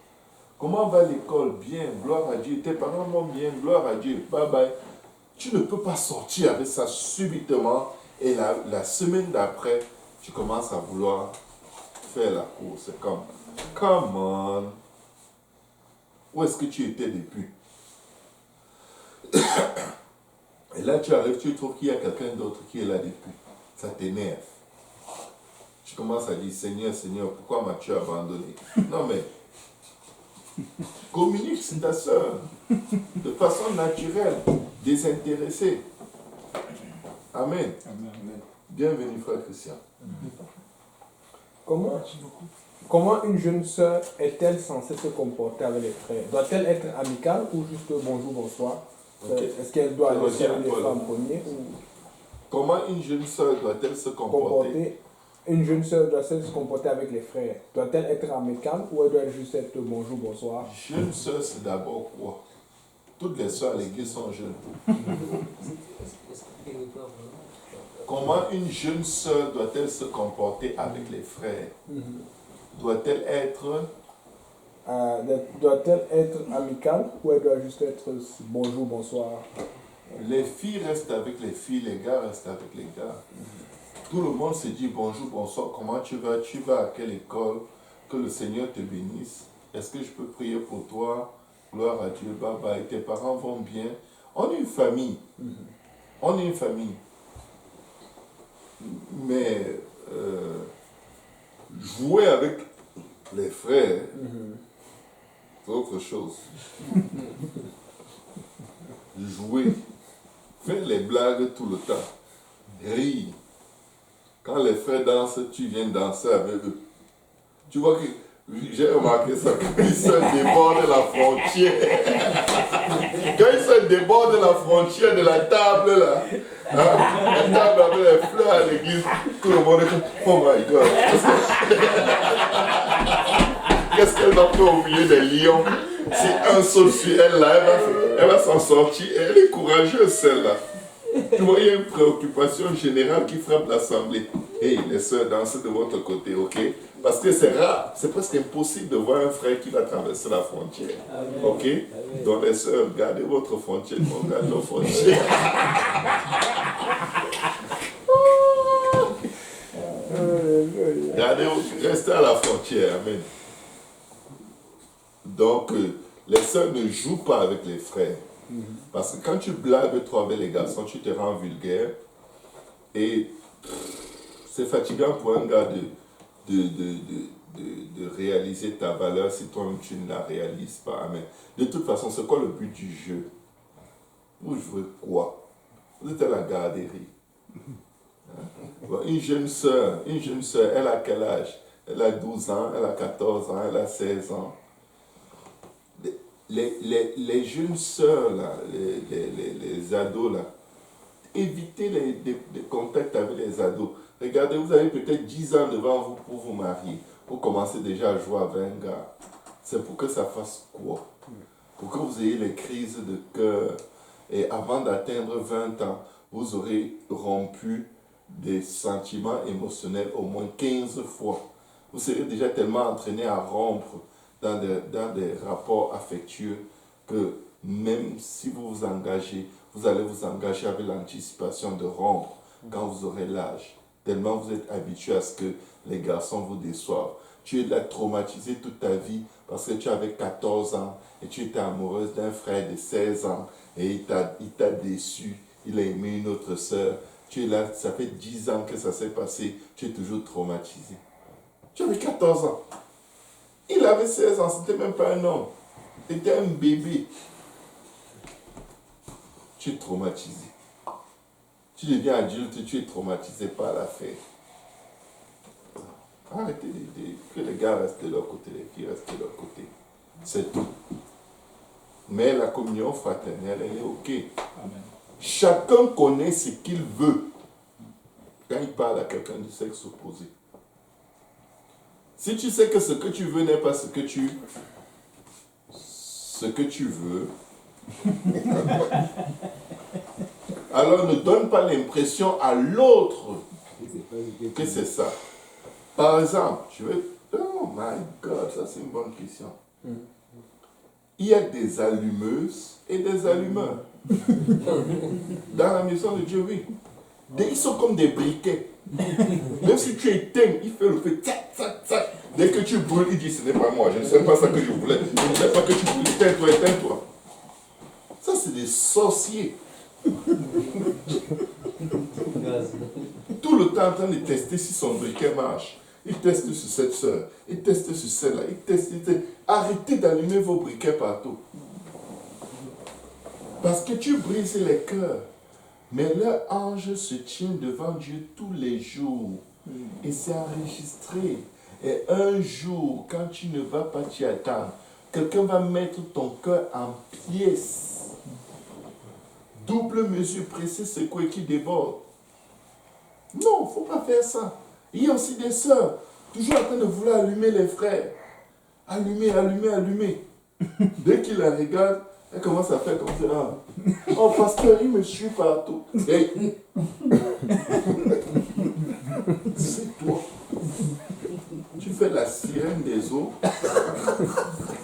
Comment va l'école? Bien, gloire à Dieu. Tes parents vont bien, gloire à Dieu. Bye bye. Tu ne peux pas sortir avec ça subitement et la semaine d'après, tu commences à vouloir faire la course. C'est comme, come on. Où est-ce que tu étais depuis? Et là, tu arrives, tu trouves qu'il y a quelqu'un d'autre qui est là depuis. Ça t'énerve. Tu commences à dire, Seigneur, Seigneur, pourquoi m'as-tu abandonné? Non mais, communique sur ta soeur de façon naturelle, désintéressée. Amen. Amen. Bienvenue, frère Christian. Comment une jeune sœur est-elle censée se comporter avec les frères? Doit-elle être amicale ou juste bonjour, bonsoir? Okay. Est-ce qu'elle doit aller faire les femmes premier ou... Comment une jeune sœur doit-elle se comporter? Une jeune sœur doit-elle se comporter avec les frères? Doit-elle être amicale ou elle doit juste être bonjour, bonsoir? Jeune sœur, c'est d'abord quoi? Toutes les sœurs à l'église sont jeunes. Comment une jeune sœur doit-elle se comporter avec les frères? Doit-elle être amicale ou elle doit juste être bonjour, bonsoir? Les filles restent avec les filles, les gars restent avec les gars. Tout le monde se dit bonjour, bonsoir, comment tu vas? Tu vas à quelle école? Que le Seigneur te bénisse. Est-ce que je peux prier pour toi? Gloire à Dieu, bye bye. Tes parents vont bien. On est une famille. On est une famille. Mais jouer avec les frères, c'est autre chose. Jouer, faire les blagues tout le temps, rire. Quand les frères dansent, tu viens danser avec eux. Tu vois que j'ai remarqué ça, quand ils se débordent la frontière. Quand ils se déborde de la frontière de la table là. Hein? La table avec les fleurs à l'église. Tout le monde est comme, oh my God. Qu'est-ce qu'elle va faire au milieu des lions? Si un saute sur elle là, elle va s'en sortir. Elle est courageuse celle-là. Tu vois, il y a une préoccupation générale qui frappe l'assemblée. Hey, les sœurs, dansez de votre côté, ok? Parce que c'est rare, c'est presque impossible de voir un frère qui va traverser la frontière. Amen. Ok? Amen. Donc les sœurs, gardez votre frontière, on garde nos frontières. Restez à la frontière, amen. Donc, les sœurs ne jouent pas avec les frères. Parce que quand tu blagues trop avec les garçons, tu te rends vulgaire. Et c'est fatigant pour un gars de réaliser ta valeur si toi-même tu ne la réalises pas. Amen. De toute façon, c'est quoi le but du jeu? Vous jouez quoi? Vous êtes à la garderie. Une jeune sœur, elle a quel âge? Elle a 12 ans, elle a 14 ans, elle a 16 ans. Les jeunes sœurs, là, les ados, là, évitez les contacts avec les ados. Regardez, vous avez peut-être 10 ans devant vous pour vous marier. Vous commencez déjà à jouer avec un gars. C'est pour que ça fasse quoi? Pour que vous ayez les crises de cœur. Et avant d'atteindre 20 ans, vous aurez rompu des sentiments émotionnels au moins 15 fois. Vous serez déjà tellement entraîné à rompre dans des rapports affectueux que même si vous vous engagez, vous allez vous engager avec l'anticipation de rompre quand vous aurez l'âge. Tellement vous êtes habitué à ce que les garçons vous déçoivent. Tu es là traumatisé toute ta vie parce que tu avais 14 ans et tu étais amoureuse d'un frère de 16 ans et il t'a déçu, il a aimé une autre sœur. Tu es là, ça fait 10 ans que ça s'est passé, tu es toujours traumatisé. Tu avais 14 ans. Il avait 16 ans, c'était même pas un homme. C'était un bébé. Tu es traumatisé. Tu deviens adulte, tu es traumatisé par l'affaire. Arrêtez que les gars restent de leur côté, les filles restent de leur côté. C'est tout. Mais la communion fraternelle, elle est OK. Amen. Chacun connaît ce qu'il veut quand il parle à quelqu'un du sexe opposé. Si tu sais que ce que tu veux n'est pas ce que tu veux, alors ne donne pas l'impression à l'autre que c'est ça. Par exemple, oh my God, ça c'est une bonne question. Il y a des allumeuses et des allumeurs. Dans la maison de Dieu, oui. Ils sont comme des briquets. Même si tu éteins, il fait le feu, tchac, tchac, tchac. Dès que tu brûles, il dit ce n'est pas moi, je ne sais pas ça que je voulais. Je ne sais pas que tu brûles, éteins-toi, éteins-toi. Ça, c'est des sorciers. Tout le temps en train de tester si son briquet marche. Il teste sur cette soeur, il teste sur celle-là, il teste. Arrêtez d'allumer vos briquets partout. Parce que tu brises les cœurs. Mais leur ange se tient devant Dieu tous les jours. Et c'est enregistré. Et un jour, quand tu ne vas pas t'y attendre, quelqu'un va mettre ton cœur en pièces. Double mesure, pressée, secouée qui déborde. Non, il ne faut pas faire ça. Il y a aussi des sœurs, toujours en train de vouloir allumer les frères. Allumer, allumer, allumer. Dès qu'il la regarde, elle commence à faire comme ça. Oh, pasteur, il me suit partout. Et... c'est toi. Tu fais la sirène des eaux.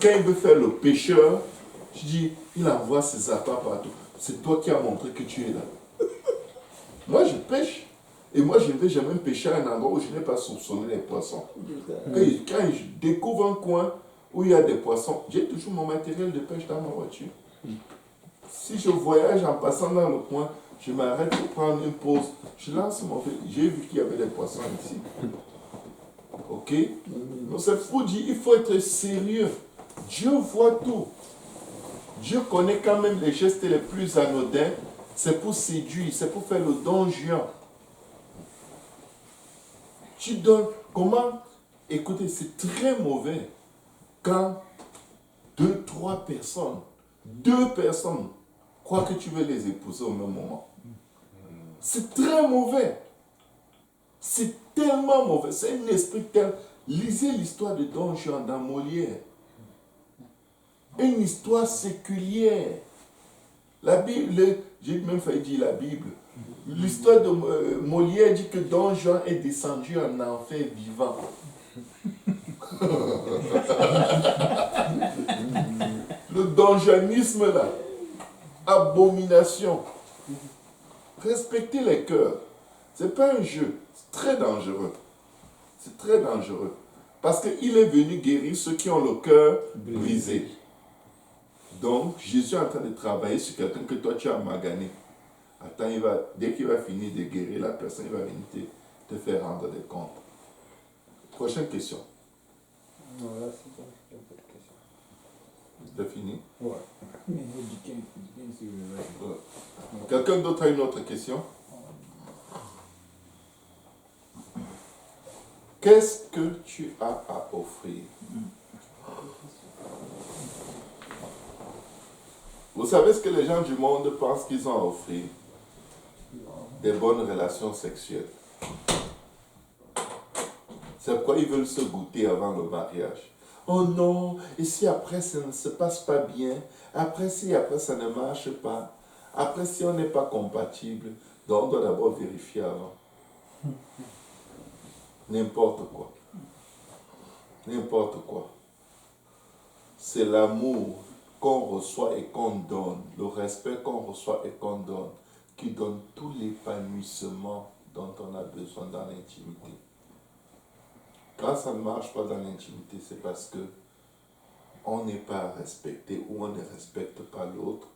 Quand il veut faire le pêcheur, tu dis, il envoie ses appâts partout. C'est toi qui as montré que tu es là. Moi, je pêche. Et moi, je ne vais jamais pêcher à un endroit où je n'ai pas soupçonné les poissons. Et quand je découvre un coin où il y a des poissons, j'ai toujours mon matériel de pêche dans ma voiture. Si je voyage en passant dans le coin, je m'arrête pour prendre une pause. Je lance mon feu. J'ai vu qu'il y avait des poissons ici. Ok? Donc c'est pour dire, il faut être sérieux. Dieu voit tout. Dieu connaît quand même les gestes les plus anodins. C'est pour séduire, c'est pour faire le don juan. Tu donnes, comment? Écoutez, c'est très mauvais quand 2 personnes crois que tu veux les épouser au même moment. C'est très mauvais. C'est tellement mauvais. C'est un esprit tel. Lisez l'histoire de Don Juan dans Molière. Une histoire séculière. La Bible, j'ai même failli dire la Bible. L'histoire de Molière dit que Don Juan est descendu en enfer vivant. Le donjanisme là, abomination. Respectez les cœurs. C'est pas un jeu, c'est très dangereux. C'est très dangereux. Parce qu'il est venu guérir ceux qui ont le cœur brisé. Donc, Jésus est en train de travailler sur quelqu'un que toi tu as magané. Attends, dès qu'il va finir de guérir la personne, il va venir te faire rendre des comptes. Prochaine question. Non, là, c'est bon. Il n'y a pas de question. Tu as fini? Ouais. Mais you can see the right. Ouais. Quelqu'un d'autre a une autre question? Qu'est-ce que tu as à offrir? Vous savez ce que les gens du monde pensent qu'ils ont à offrir? Des bonnes relations sexuelles. C'est pourquoi ils veulent se goûter avant le mariage. Oh non, et si après ça ne se passe pas bien, après ça ne marche pas, après si on n'est pas compatible, donc on doit d'abord vérifier avant. N'importe quoi. N'importe quoi. C'est l'amour qu'on reçoit et qu'on donne, le respect qu'on reçoit et qu'on donne, qui donne tout l'épanouissement dont on a besoin dans l'intimité. Quand ça ne marche pas dans l'intimité, c'est parce que on n'est pas respecté ou on ne respecte pas l'autre.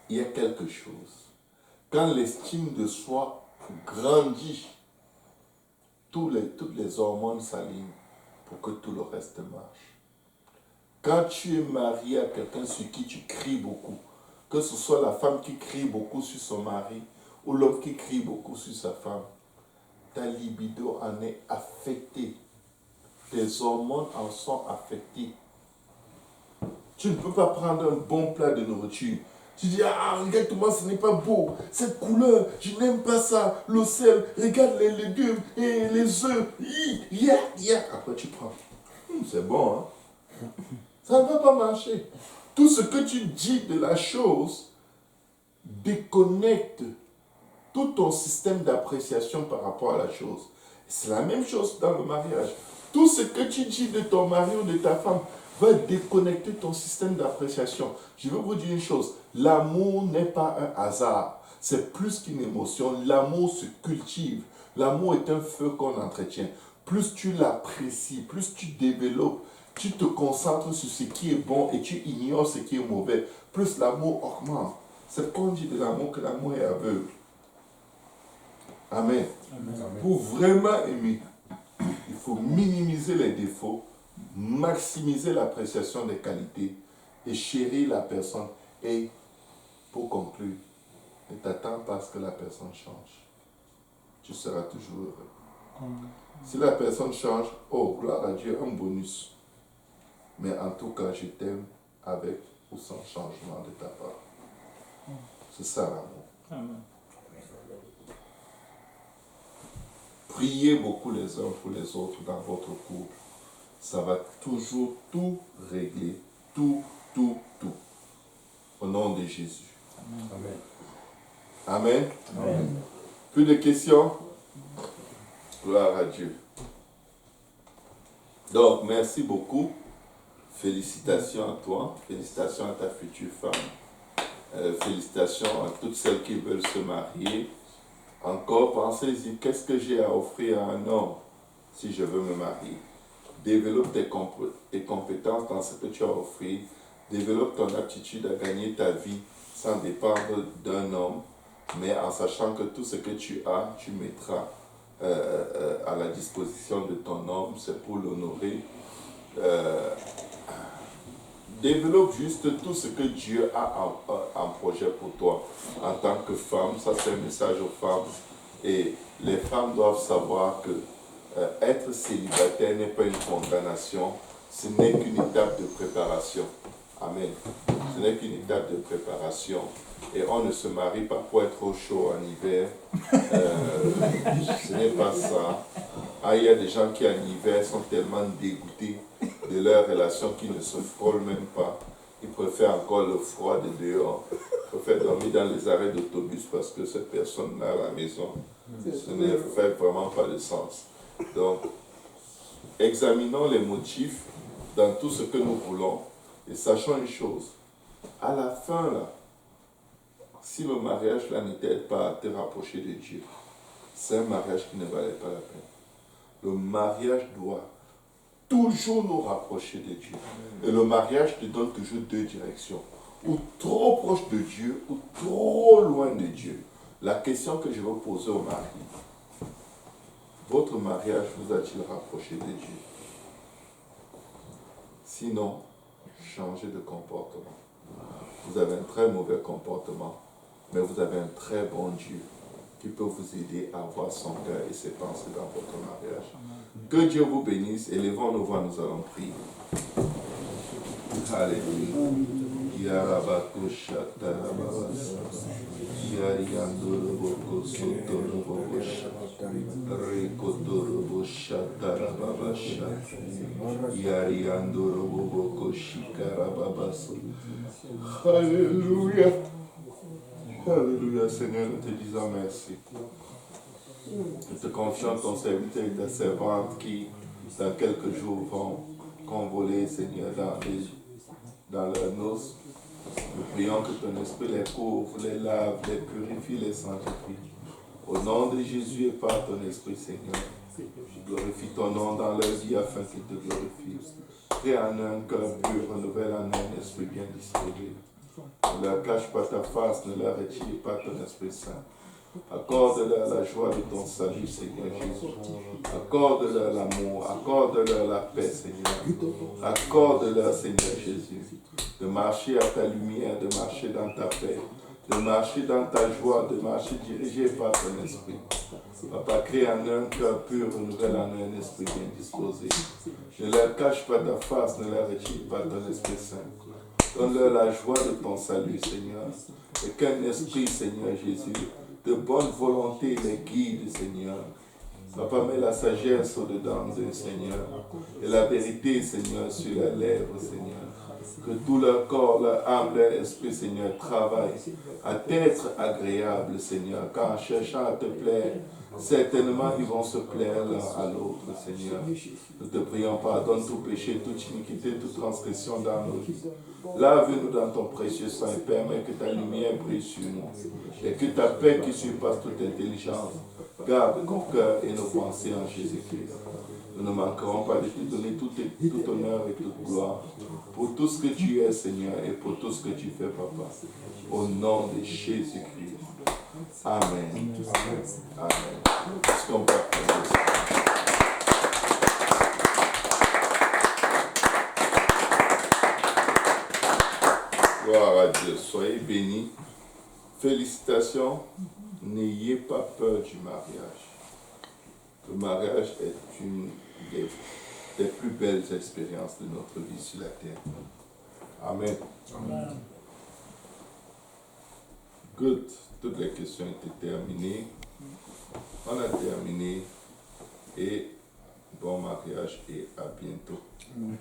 Il y a quelque chose. Quand l'estime de soi grandit, toutes les hormones s'alignent pour que tout le reste marche. Quand tu es marié à quelqu'un sur qui tu cries beaucoup, que ce soit la femme qui crie beaucoup sur son mari ou l'homme qui crie beaucoup sur sa femme, ta libido en est affectée. Tes hormones en sont affectées. Tu ne peux pas prendre un bon plat de nourriture. Tu dis, ah, regarde-moi, ce n'est pas beau. Cette couleur, je n'aime pas ça. Le sel, regarde les légumes et les œufs. Après, tu prends. C'est bon, hein? Ça ne va pas marcher. Tout ce que tu dis de la chose déconnecte tout ton système d'appréciation par rapport à la chose. C'est la même chose dans le mariage. Tout ce que tu dis de ton mari ou de ta femme va déconnecter ton système d'appréciation. Je veux vous dire une chose, l'amour n'est pas un hasard, c'est plus qu'une émotion. L'amour se cultive, l'amour est un feu qu'on entretient. Plus tu l'apprécies, plus tu développes, tu te concentres sur ce qui est bon et tu ignores ce qui est mauvais, plus l'amour augmente. C'est qu'on dit de l'amour que l'amour est aveugle. Amen. Amen. Pour vraiment aimer, il faut minimiser les défauts, maximiser l'appréciation des qualités et chérir la personne. Et pour conclure, ne t'attends pas à ce que la personne change. Tu seras toujours heureux. Si la personne change, oh, gloire à Dieu, un bonus. Mais en tout cas, je t'aime avec ou sans changement de ta part. C'est ça l'amour. Amen. Priez beaucoup les uns pour les autres dans votre couple. Ça va toujours tout régler. Tout. Au nom de Jésus. Amen. Amen. Amen. Plus de questions? Gloire à Dieu. Donc, merci beaucoup. Félicitations à toi. Félicitations à ta future femme. Félicitations à toutes celles qui veulent se marier. Encore, pensez-y, qu'est-ce que j'ai à offrir à un homme si je veux me marier? Développe tes compétences dans ce que tu as offert. Développe ton aptitude à gagner ta vie sans dépendre d'un homme, mais en sachant que tout ce que tu as, tu mettras à la disposition de ton homme, c'est pour l'honorer. Développe juste tout ce que Dieu a en projet pour toi en tant que femme. Ça, c'est un message aux femmes. Et les femmes doivent savoir que être célibataire n'est pas une condamnation, ce n'est qu'une étape de préparation. Amen. Ce Ce n'est qu'une étape de préparation. Et on ne se marie pas pour être au chaud en hiver. Ce n'est pas ça. Ah, il y a des gens qui en hiver sont tellement dégoûtés de leur relation qu'ils ne se frôlent même pas. Ils préfèrent encore le froid de dehors. Ils préfèrent dormir dans les arrêts d'autobus parce que cette personne-là à la maison. Ce ne fait vraiment pas de sens. Donc, examinons les motifs dans tout ce que nous voulons et sachons une chose. À la fin, là, si le mariage là ne t'aide pas à te rapprocher de Dieu, c'est un mariage qui ne valait pas la peine. Le mariage doit toujours nous rapprocher de Dieu. Et le mariage te donne toujours deux directions. Ou trop proche de Dieu, ou trop loin de Dieu. La question que je veux poser au mari, votre mariage vous a-t-il rapproché de Dieu? Sinon, changez de comportement. Vous avez un très mauvais comportement, mais vous avez un très bon Dieu qui peut vous aider à voir son cœur et ses pensées dans votre mariage. Que Dieu vous bénisse. Élevons nos voix, nous allons prier. Alléluia. Alléluia. Alléluia, Seigneur, nous te disons merci. Nous te confions ton serviteur et ta servante qui, dans quelques jours, vont convoler, Seigneur, dans leurs noces. Nous prions que ton esprit les couvre, les lave, les purifie, les sanctifie. Au nom de Jésus et par ton esprit, Seigneur, glorifie ton nom dans leur vie afin qu'ils te glorifient. Crée en eux un cœur pur, renouvelle en eux un esprit bien disposé. Ne leur cache pas ta face, ne leur retire pas ton Esprit Saint. Accorde-leur la joie de ton salut, Seigneur Jésus. Accorde-leur l'amour, accorde-leur la paix, Seigneur. Accorde-leur, Seigneur Jésus, de marcher à ta lumière, de marcher dans ta paix, de marcher dans ta joie, de marcher dirigé par ton esprit. Papa, crée en eux un cœur pur, renouvelle en eux un esprit bien disposé. Ne leur cache pas ta face, ne leur retire pas ton Esprit Saint. Donne-leur la joie de ton salut, Seigneur. Et qu'un esprit, Seigneur Jésus, de bonne volonté les guide, Seigneur. Papa, mets la sagesse au-dedans d'eux, Seigneur. Et la vérité, Seigneur, sur leurs lèvres, Seigneur. Que tout leur corps, leur âme, leur esprit, Seigneur, travaille à t'être agréable, Seigneur. Car en cherchant à te plaire, certainement ils vont se plaire l'un à l'autre, Seigneur. Nous te prions, pardonne tout péché, toute iniquité, toute transgression dans nos vies. Lave-nous dans ton précieux sang et permets que ta lumière brille sur nous. Et que ta paix qui surpasse toute intelligence garde nos cœurs et nos pensées en Jésus-Christ. Nous ne manquerons pas de te donner tout honneur et toute gloire pour tout ce que tu es, Seigneur, et pour tout ce que tu fais, Papa. Au nom de Jésus-Christ. Amen. Amen. Est-ce qu'on peut applaudir? Gloire à Dieu. Soyez bénis. Félicitations. N'ayez pas peur du mariage. Le mariage est une des plus belles expériences de notre vie sur la terre. Amen. Amen. Good. Toutes les questions étaient terminées. On a terminé. Et bon mariage et à bientôt. Amen.